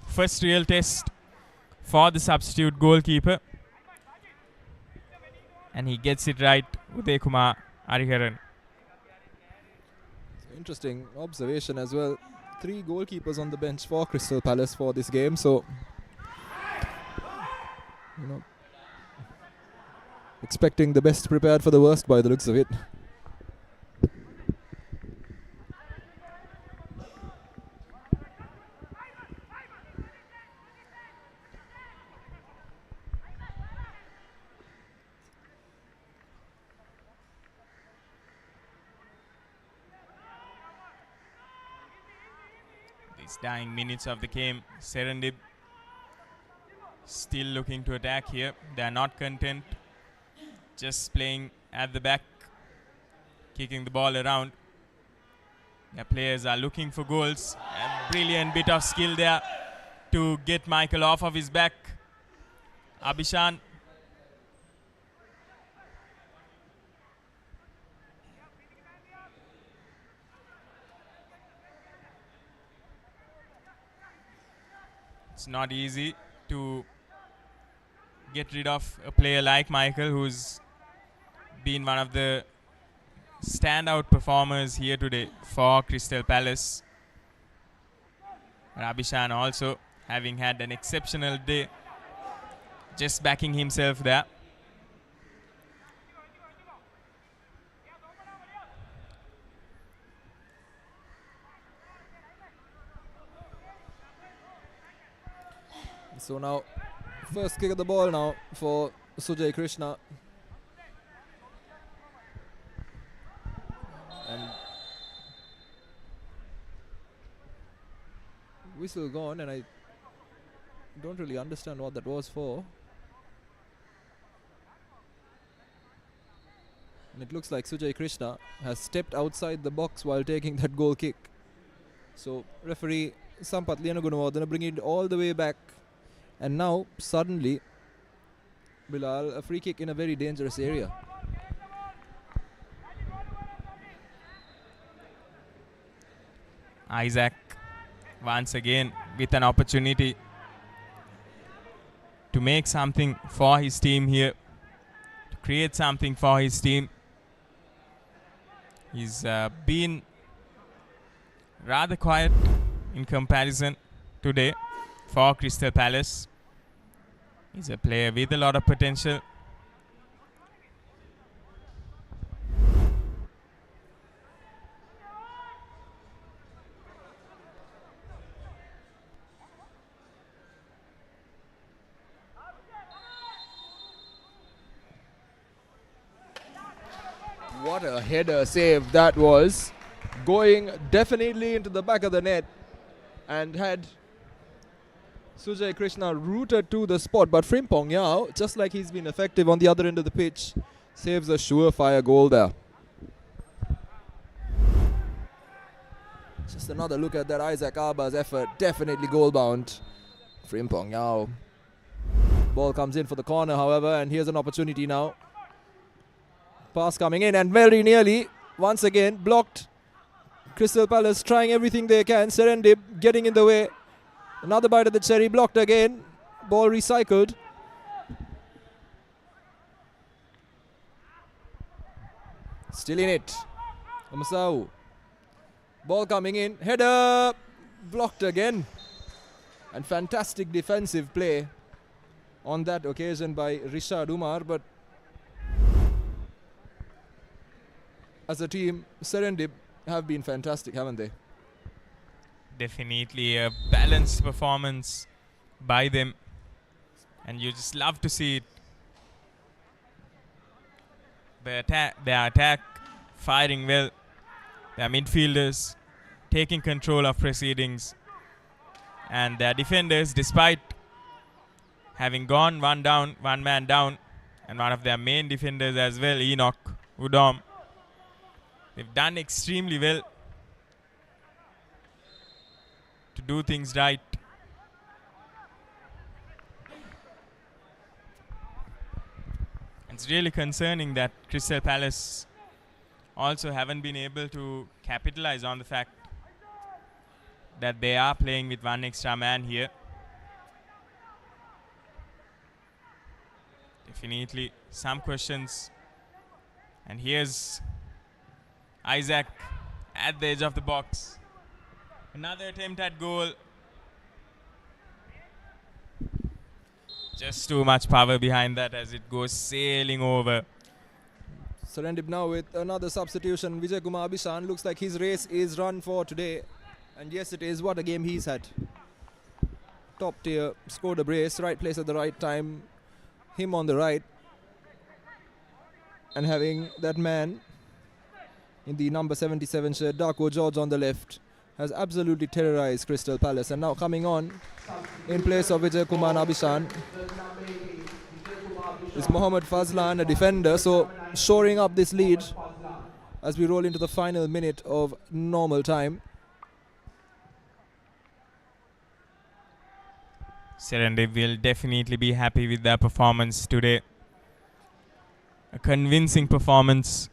First real test for the substitute goalkeeper. And he gets it right, Uday Kumar Ariharan. Interesting observation as well. 3 goalkeepers on the bench for Crystal Palace for this game, so you know, expecting the best prepared for the worst by the looks of it. These dying minutes of the game, Serendib still looking to attack here. They are not content just playing at the back, kicking the ball around. Their players are looking for goals. A brilliant bit of skill there to get Michael off of his back. Abhishan. It's not easy to get rid of a player like Michael, who's been one of the standout performers here today for Crystal Palace. Abhishan also having had an exceptional day, just backing himself there. So now, first kick of the ball now for Sujay Krishna. And whistle gone, and I don't really understand what that was for. And it looks like Sujay Krishna has stepped outside the box while taking that goal kick. So referee Sampath Lianagunawardana bringing it all the way back. And now, suddenly, Bilal, a free kick in a very dangerous area. Isaac once again with an opportunity to make something for his team here, to create something for his team. He's been rather quiet in comparison today for Crystal Palace. He's a player with a lot of potential. What a header save that was, going definitely into the back of the net, and had Sujay Krishna rooted to the spot. But Frimpong Yao, just like he's been effective on the other end of the pitch, saves a surefire goal there. Just another look at that Isaac Arba's effort, definitely goal bound. Frimpong Yao. Ball comes in for the corner, however, and here's an opportunity now. Pass coming in and very nearly, once again, blocked. Crystal Palace trying everything they can. Serendib getting in the way. Another bite of the cherry, blocked again. Ball recycled. Still in it. Amasau. Ball coming in. Header. Blocked again. And fantastic defensive play on that occasion by Rishad Umar. But as a team, Serendib have been fantastic, haven't they? Definitely a balanced performance by them, and you just love to see it. Their attack firing well, their midfielders taking control of proceedings, and their defenders, despite having gone one man down, and one of their main defenders as well, Enoch Udom, they've done extremely well to do things right. It's really concerning that Crystal Palace also haven't been able to capitalize on the fact that they are playing with one extra man here. Definitely some questions. And here's Isaac at the edge of the box. Another attempt at goal. Just too much power behind that as it goes sailing over. Serendib now with another substitution. Vijay Kumar Abhishan, looks like his race is run for today. And yes, it is. What a game he's had. Top tier, scored a brace, right place at the right time. Him on the right. And having that man in the number 77 shirt, Darko George on the left, has absolutely terrorized Crystal Palace. And now coming on in place of Vijay Kumar Abhishan is Mohammad Fazlan, a defender, so shoring up this lead as we roll into the final minute of normal time. Serendib will definitely be happy with their performance today. A convincing performance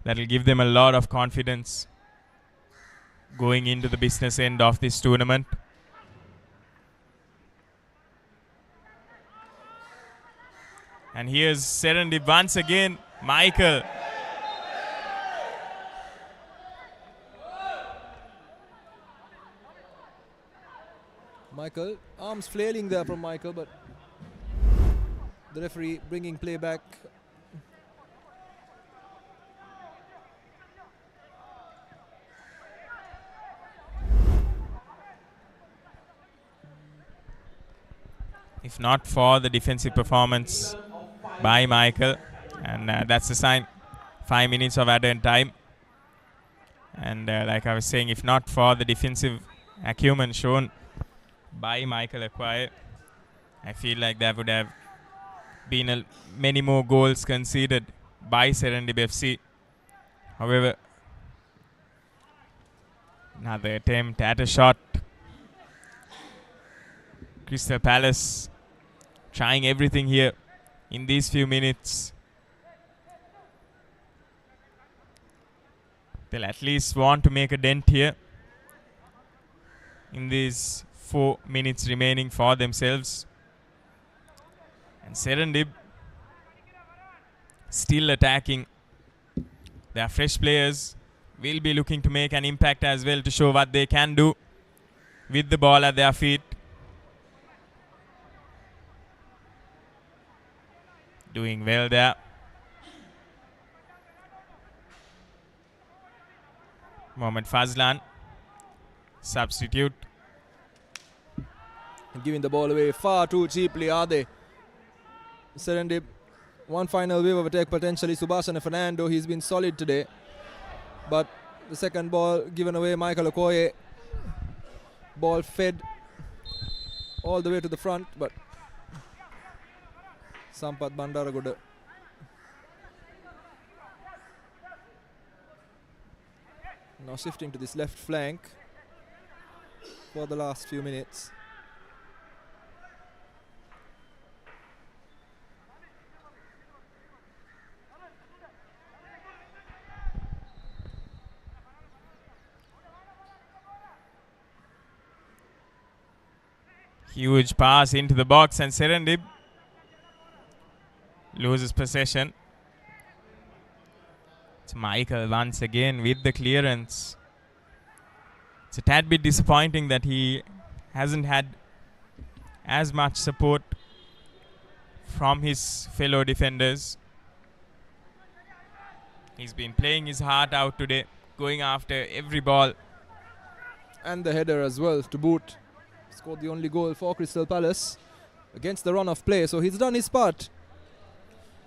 that will give them a lot of confidence going into the business end of this tournament. And here's Serendib once again. Michael. Michael, arms flailing there from Michael, but the referee bringing play back. If not for the defensive performance by Michael, and that's the sign. 5 minutes of added time. And like I was saying, if not for the defensive acumen shown by Michael Acquire, I feel like there would have been many more goals conceded by Serendib FC. However, another attempt at a shot. Crystal Palace trying everything here in these few minutes. They'll at least want to make a dent here in these 4 minutes remaining for themselves. And Serendib still attacking. Their fresh players will be looking to make an impact as well to show what they can do with the ball at their feet. Doing well there. Mohamed Fazlan, substitute. And giving the ball away far too cheaply, are they? Serendib, one final wave of attack potentially. Subhasana Fernando, he's been solid today. But the second ball given away, Michael Okoye. Ball fed all the way to the front, but Sampath Bandaraguda. Now shifting to this left flank for the last few minutes. Huge pass into the box and Serendib loses possession. It's Michael once again with the clearance. It's a tad bit disappointing that he hasn't had as much support from his fellow defenders. He's been playing his heart out today, going after every ball. And the header as well to boot. Scored the only goal for Crystal Palace against the run of play, so he's done his part.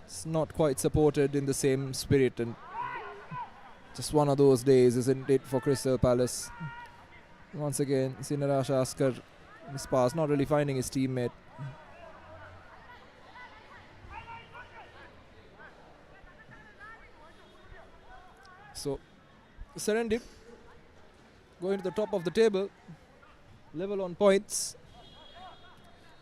It's not quite supported in the same spirit, and just one of those days, isn't it, for Crystal Palace? Once again, Sinarash Askar, his pass, not really finding his teammate. So, Serendib going to the top of the table, level on points.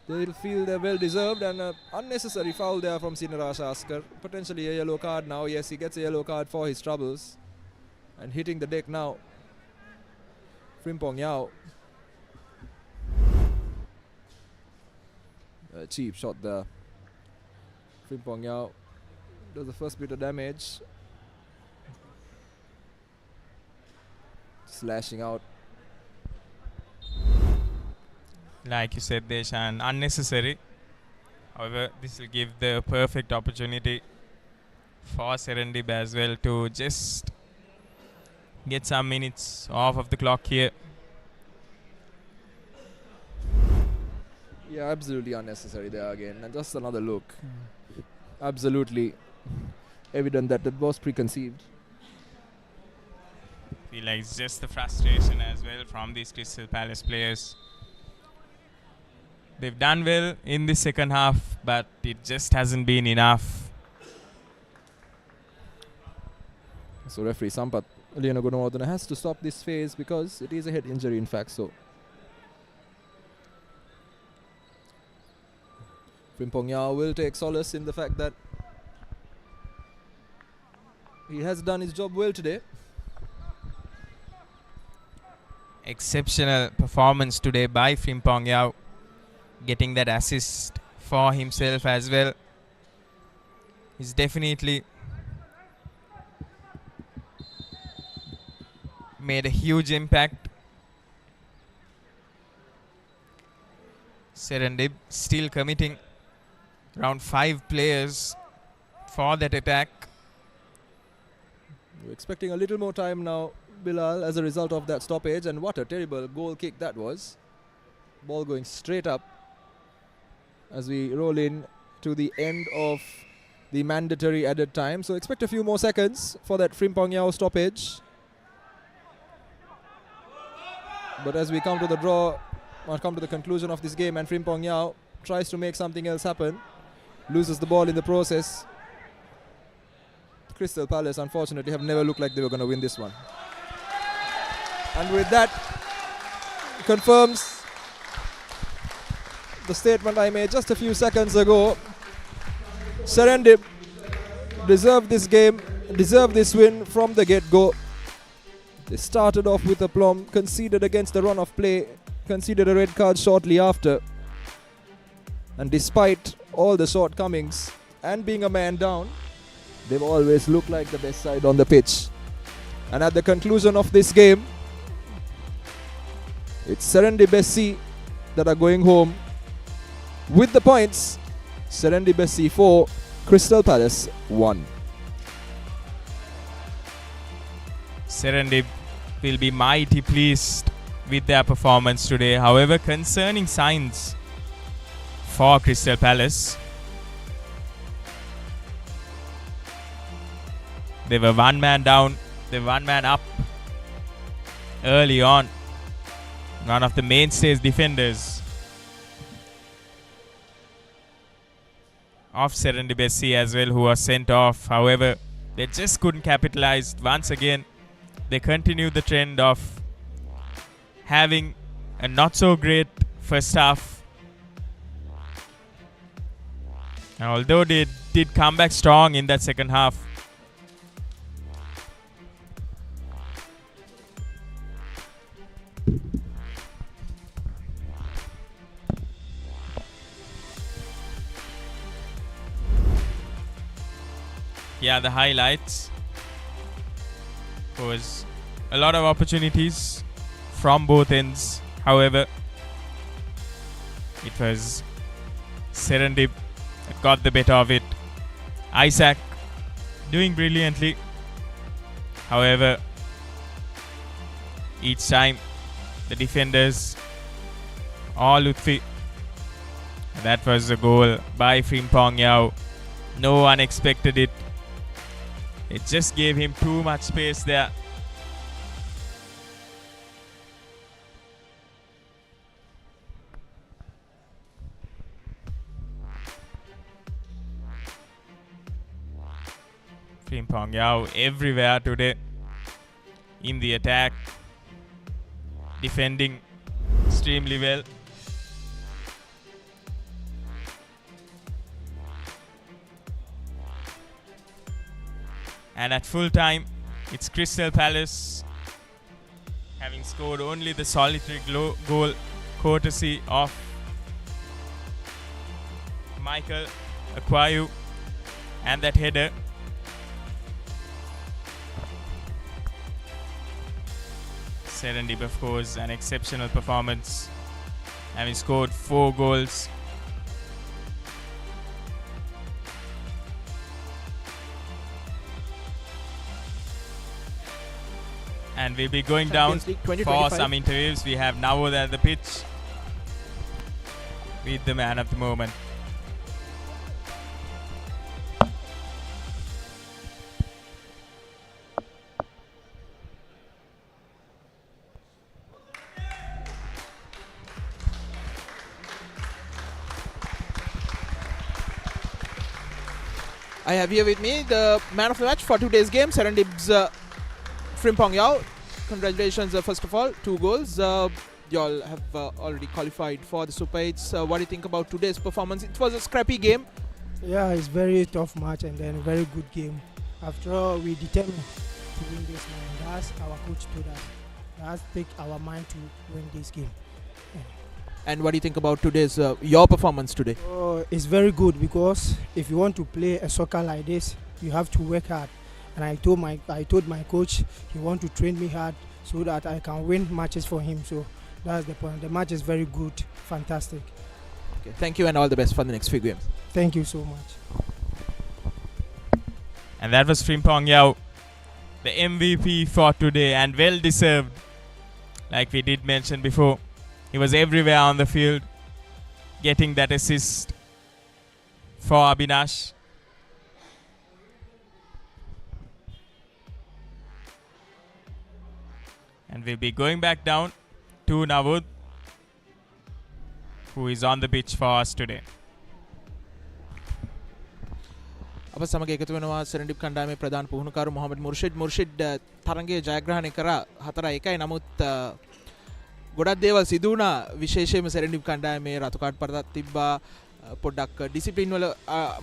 They'll feel they're well deserved, and an unnecessary foul there from Sinarash Askar. Potentially a yellow card now. Yes, he gets a yellow card for his troubles. And hitting the deck now, Frimpong Yao. A cheap shot there. Frimpong Yao does the first bit of damage. Slashing out. Like you said, Deshan, unnecessary. However, this will give the perfect opportunity for Serendib as well to just get some minutes off of the clock here. Yeah, absolutely unnecessary there again. And just another look. Absolutely evident that it was preconceived. Feel like it's just the frustration as well from these Crystal Palace players. They've done well in the second half, but it just hasn't been enough. So referee Sampath Liana Gunawardena has to stop this phase because it is a head injury, in fact. So Frimpong Yao will take solace in the fact that he has done his job well today. Exceptional performance today by Frimpong Yao, getting that assist for himself as well. He's definitely made a huge impact. Serendib still committing around 5 players for that attack. We're expecting a little more time now, Bilal, as a result of that stoppage, and what a terrible goal kick that was. Ball going straight up as we roll in to the end of the mandatory added time. So expect a few more seconds for that Frimpong Yao stoppage. But as we come to the draw, or come to the conclusion of this game, and Frimpong Yao tries to make something else happen, loses the ball in the process. Crystal Palace, unfortunately, have never looked like they were going to win this one. And with that, confirms the statement I made just a few seconds ago. Serendib deserved this game, deserved this win from the get-go. They started off with aplomb, conceded against the run of play, conceded a red card shortly after. And despite all the shortcomings and being a man down, they've always looked like the best side on the pitch. And at the conclusion of this game, it's Serendib Ch that are going home with the points. Serendib Ch 4, Crystal Palace 1. Serendib will be mighty pleased with their performance today. However, concerning signs for Crystal Palace, they were one man down, they were one man up early on. One of the mainstays defenders of Serendib Ch as well, who was sent off. However, they just couldn't capitalize. Once again, they continued the trend of having a not so great first half. And although they did come back strong in that second half, yeah, the highlights was a lot of opportunities from both ends. However, it was Serendib that got the better of it. Isaac doing brilliantly. However, each time the defenders all Lutfi. That was a goal by Frimpong Yao. No one expected it. It just gave him too much space there. Frimpong Yao everywhere today. In the attack. Defending extremely well. And at full time, it's Crystal Palace having scored only the solitary goal courtesy of Michael Akwayu and that header. Serendib, of course, an exceptional performance, having scored 4 goals. And we'll be going down for some interviews. We have Nawod at the pitch with the man of the moment. I have here with me the man of the match for today's game, Serendib's Frimpong Yao. Congratulations, first of all, 2 goals. You all have already qualified for the Super 8s. What do you think about today's performance? It was a scrappy game. Yeah, it's very tough match and then a very good game. After all, we determined to win this game. That's our coach told us. Let's take our mind to win this game. And what do you think about today's your performance today? It's very good because if you want to play a soccer like this, you have to work hard. And I told my coach he want to train me hard so that I can win matches for him. So that's the point. The match is very good, fantastic. Okay, thank you and all the best for the next few games. Thank you so much. And that was Frimpong Yao, the MVP for today, and well deserved. Like we did mention before, he was everywhere on the field, getting that assist for Abinash. And we'll be going back down to Nawod, who is on the pitch for us today. අප සමග එකතු වෙනවා සෙරන්ඩිබ් කණ්ඩායමේ ප්‍රධාන පුහුණුකරු මොහමඩ් මුර්ෂිඩ් තරඟයේ ජයග්‍රහණය කරා 4-1යි. නමුත් ගොඩක් දේවල් සිදු වුණා. විශේෂයෙන්ම සෙරන්ඩිබ් කණ්ඩායමේ රතු කාඩ් පරදක් තිබ්බා. පොඩ්ඩක් ඩිසිප්ලින් වල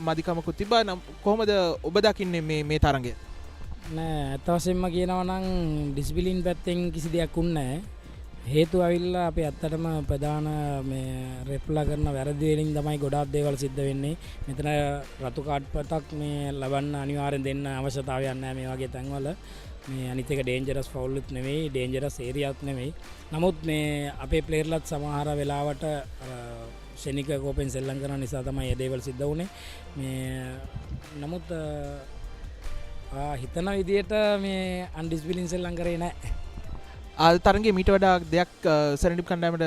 මදිකමකුත් තිබ්බා. කොහොමද ඔබ දකින්නේ මේ තරඟය? නෑ, අත වශයෙන්ම කියනවා නම් ඩිසිප්ලින් පැත්තෙන් කිසි දෙයක් උන්නේ නෑ. හේතු ඇවිල්ලා අපි ඇත්තටම ප්‍රධාන මේ රෙප්ලා කරන වැරදි වලින් තමයි ගොඩාක් දේවල් සිද්ධ වෙන්නේ. මෙතන රතු කාඩ් පතක් මේ ලබන්න අනිවාර්යෙන් දෙන්න අවශ්‍යතාවයක් නැහැ මේ වගේ තැන්වල. මේ අනිත් එක ඩේන්ජරස් ෆවුල් උත් නෙවෙයි, ඩේන්ජරස් ඒරියාත් නෙවෙයි. නමුත් මේ අපේ ප්ලේයර්ලත් සමහර වෙලාවට ශනික කෝපෙන් සෙල්ලම් කරන නිසා තමයි මේ දේවල් සිද්ධ වුනේ. මේ නමුත් හිතන විදියට මේ අන්ඩිස්පිලින් සෙල්ලම් කරේ නැහැ. ආද තරගේ මීට වඩා දෙයක් සෙරෙන්ඩිබ් කණ්ඩායමට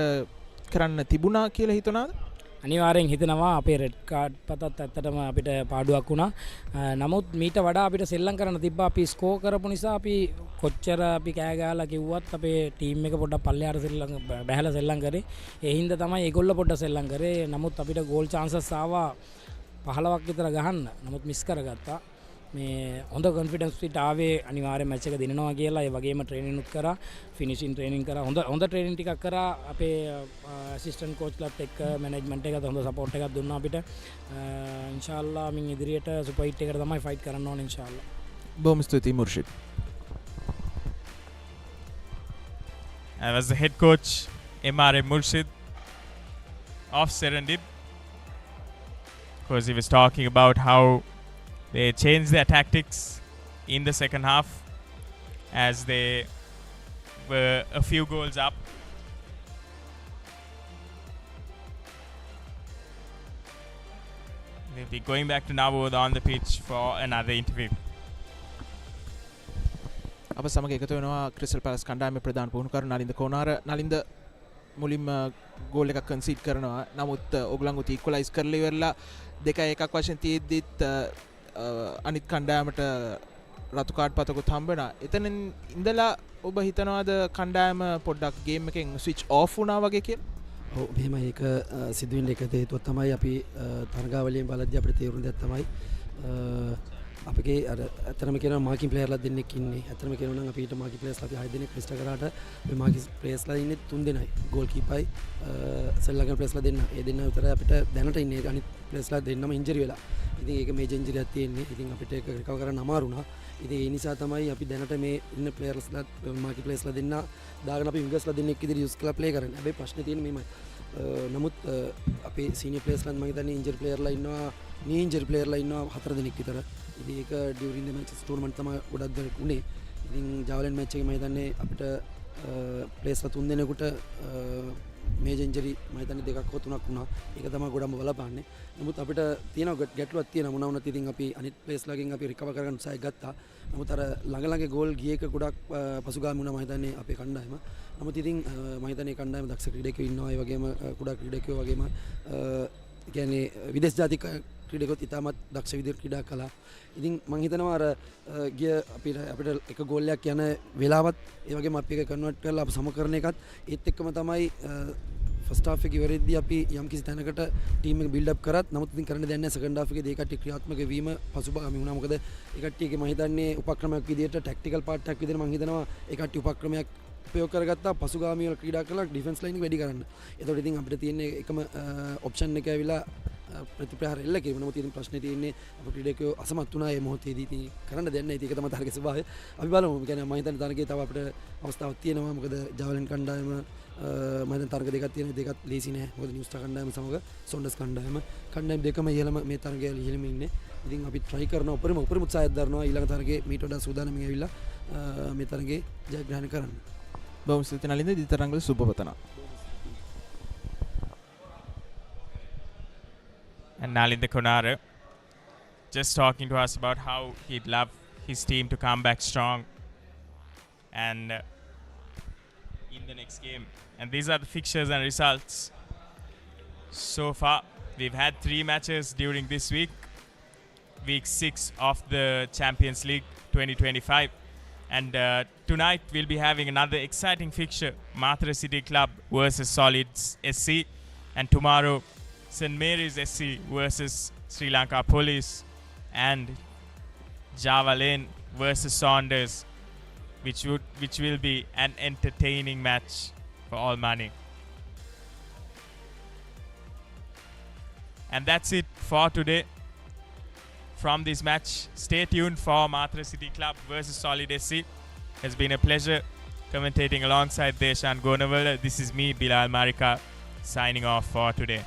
කරන්න තිබුණා කියලා හිතනවාද? අනිවාර්යෙන් හිතනවා අපේ රෙඩ් කාඩ් පතත් ඇත්තටම අපිට පාඩුවක් වුණා. නමුත් මීට වඩා අපිට සෙල්ලම් කරන්න තිබ්බා. අපි ස්කෝර් කරපු නිසා අපි කොච්චර අපි කෑ ගහලා කිව්වත් අපේ ටීම් එක පොඩ්ඩක් පල්ලෙහාට සෙල්ලම් බැහැලා සෙල්ලම් කරේ. ඒ හින්දා තමයි ඒගොල්ලෝ පොඩ්ඩක් සෙල්ලම් කරේ. නමුත් අපිට ගෝල් chances ආවා 15ක් විතර ගහන්න. නමුත් මිස් කරගත්තා. මේ හොඳ කොන්ෆිඩන්ස් පිට ආවේ අනිවාර්යෙන් මැච් එක දිනනවා කියලා. ඒ වගේම ට්‍රේනින් උත් කරා, ෆිනිෂින් ට්‍රේනින් කරා, හොඳ ට්‍රේනින් ටිකක් කරා. අපේ ඇසිස්ටන්ට් කෝච්ලත් එක්ක මැනේජ්මන්ට් එකත් හොඳ සපෝට් එකක් දුන්නා අපිට. ඉන්ෂාල්ලා මින් ඉදිරියට සුපර් හිට් එකට තමයි ෆයිට් කරන්න ඕනේ ඉන්ෂාල්ලා. බොහොම ස්තුතියි මුර්ෂිද්. I was the head coach MRA Murshid of Serendib. Of course, he was talking about how they changed their tactics in the second half as they were a few goals up. We'll be going back to Navod on the pitch for another interview. අප සමග එකතු වෙනවා crystal පැලස් කණ්ඩායමේ ප්‍රධාන පුහුණුකරු නලින්ද කෝනාර. නලින්ද මුලින්ම goal එකක් කන්සීඩ් කරනවා. නමුත් ඔගලන්ගොත් ඉක්වලයිස් කරලා ඉවරලා 2-1ක් වශයෙන් තියෙද්දිත් අනිත් කණ්ඩායමට රතු කාඩ් පතකුත් හම්බ වෙනවා. එතනින් ඉඳලා ඔබ හිතනවාද කණ්ඩායම පොඩ්ඩක් ගේම් එකෙන් ස්විච් ඔෆ් වුණා වගේ කියලා? ඔව් මෙහෙම ඒක සිදුවෙන්න එක හේතුවක් තමයි අපි තරගාවලියෙන් බලද්දී අපිට තේරුණ දෙයක් තමයි අපගේ අර ඇත්තටම කියනවා මාකින් ප්ලේයර්ලා දෙන්නෙක් ඉන්නේ. ඇත්තටම කියනවා නම් අපිට මාකින් ප්ලේයර්ස්ලා අපි 6 දෙනෙක් රිජිස්ටර් කරාට මේ මාකින් ප්ලේයර්ස්ලා ඉන්නේ 3 දෙනයි. ගෝල් කීපයි සෙල්ලගන ප්ලේයර්ස්ලා දෙන්න. ඒ දෙන්න විතරයි අපිට දැනට ඉන්නේ. අනිත් ප්ලේයර්ස්ලා දෙන්නම ඉන්ජරි වෙලා. ඉතින් ඒක මේජර් ඉන්ජරියක් තියෙන්නේ. ඉතින් අපිට ඒක රිකවර් කරන්න අමාරු වුණා. ඉතින් ඒ නිසා තමයි අපි දැනට මේ ඉන්න ප්ලේයර්ස්ලා මාකින් ප්ලේයර්ස්ලා දෙන්න දාගෙන අපි විංගර්ස්ලා දෙන්නෙක් ඉදිරි යූස් කරලා ප්ලේ කරන්නේ. හැබැයි ප්‍රශ්නේ තියෙන්නේ මේමයි. නමුත් අපේ සීනියර් ප්ලේයර්ස්ලා මම හිතන්නේ ඉන්ජර් ප්ලේයර්ලා ඉන්නවා. නී ඉන්ජර් ප්ලේයර්ලා ඉන්නවා 4 දෙනෙක් විතර. ඉතින් ඒක ඩියුරින් ද මැචස් ටූර්නමන්ට් තමයි ගොඩක් දෙනෙක් උනේ. ඉතින් ජාවලින් මැච් එකේ මම හිතන්නේ අපිට ප්ලේයර්ස්ලා 3 දෙනෙකුට මේජර් ඉන්ජරි මම හිතන්නේ 2ක් හෝ 3ක් වුණා. ඒක තමයි ගොඩක්ම බලපාන්නේ. නමුත් අපිට තියෙන ගැටලුවක් තියෙනවා මොනවා වුණත්. ඉතින් අපි අනිත් ප්ලේයර්ස්ලාගෙන් අපි රිකවර් කරගන්න උත්සාහය ගත්තා. නමුත් අර ළඟ ගෝල් ගිය එක ගොඩක් පසුගාමී වුණා මම හිතන්නේ අපේ කණ්ඩායම. නමුත් ඉතින් මම හිතන්නේ කණ්ඩායම දක්ෂ ක්‍රීඩකයෝ ඉන්නවා. ඒ වගේම කුඩා ක්‍රීඩකයෝ වගේම කියන්නේ විදේශ ජාතික ක්‍රීඩකයෝත් ඉතාමත් දක්ෂ විදිහට ක්‍රීඩා කළා. ඉතින් මම හිතනවා අර ගිය අපිට එක ගෝලයක් යන වෙලාවත් ඒ වගේම අපි එක කන්වර්ට් කරලා අප සමකරන එකත් ඒත් එක්කම තමයි ෆස්ට් හාෆ් එක ඉවරෙද්දී අපි යම් කිසි තැනකට ටීම් එක බිල්ඩ් අප් කරත් නමුත් ඉතින් කරන්න දෙයක් නැහැ. සෙකන්ඩ් හාෆ් එකේදී ඒ කට්ටිය ක්‍රියාත්මක වීම පසුබාමි වුණා. මොකද ඒ කට්ටියගේ මම හිතන්නේ උපක්‍රමයක් විදිහට ටැක්ටිකල් පාර්ට් එකක් විදිහට මම හිතනවා ඒ කට්ටිය උපක්‍රමයක් උපයෝග කරගත්තා පසුගාමීව ක්‍රීඩා කරලා ඩිෆෙන්ස් ලයින් එක වැඩි කරන්න. ඒතකොට ඉතින් අපිට තියෙන එකම ඔප්ෂන් එක ඇවිල්ලා ප්‍රතිප්‍රහාර එල්ල කිරීම. නමුත් ඉතින් ප්‍රශ්නේ තියෙන්නේ අපේ ක්‍රීඩකයෝ අසමත් වුණා මේ මොහොතේදී. ඉතින් කරන්න දෙයක් නැහැ. ඒක තමයි තරගයේ ස්වභාවය. අපි බලමු. ඒ කියන්නේ මම හිතන්නේ තරගයේ තව අපිට අවස්ථාවක් තියෙනවා. මොකද ජාවලින් කණ්ඩායම මම හිතන්නේ තරග දෙකක් තියෙනවා. දෙකත් ලේසි නෑ. මොකද නිව්ස්ටර් කණ්ඩායම සමග සොන්ඩස් කණ්ඩායම දෙකම ඉහළම මේ තරගයේ ඉහළම ඉන්නේ. ඉතින් අපි try කරනවා උපරිම උත්සාහයක් දරනවා ඊළඟ තරගයේ මීට වඩා සූදානම්ින් ඇවිල්ලා මේ තරගයේ ජයග්‍රහණය කරන්න. බොහොම ස්තුතියි Nalinda දිතරංගල සුබපතනවා. And Nalinda Konara just talking to us about how he'd love his team to come back strong and in the next game. And these are the fixtures and results. So far, we've had 3 matches during this week. Week 6 of the Champions League 2025. And tonight we'll be having another exciting fixture. Mathura City Club versus Solids SC. And tomorrow, St. Mary's SC versus Sri Lanka Police. And Java Lane versus Saunders. Which will be an entertaining match for all money. And that's it for today. From this match, stay tuned for Mathura City Club versus Solid SC. It's been a pleasure Commentating alongside Deshan Gonawala, this is me, Bilal Marika, signing off for today.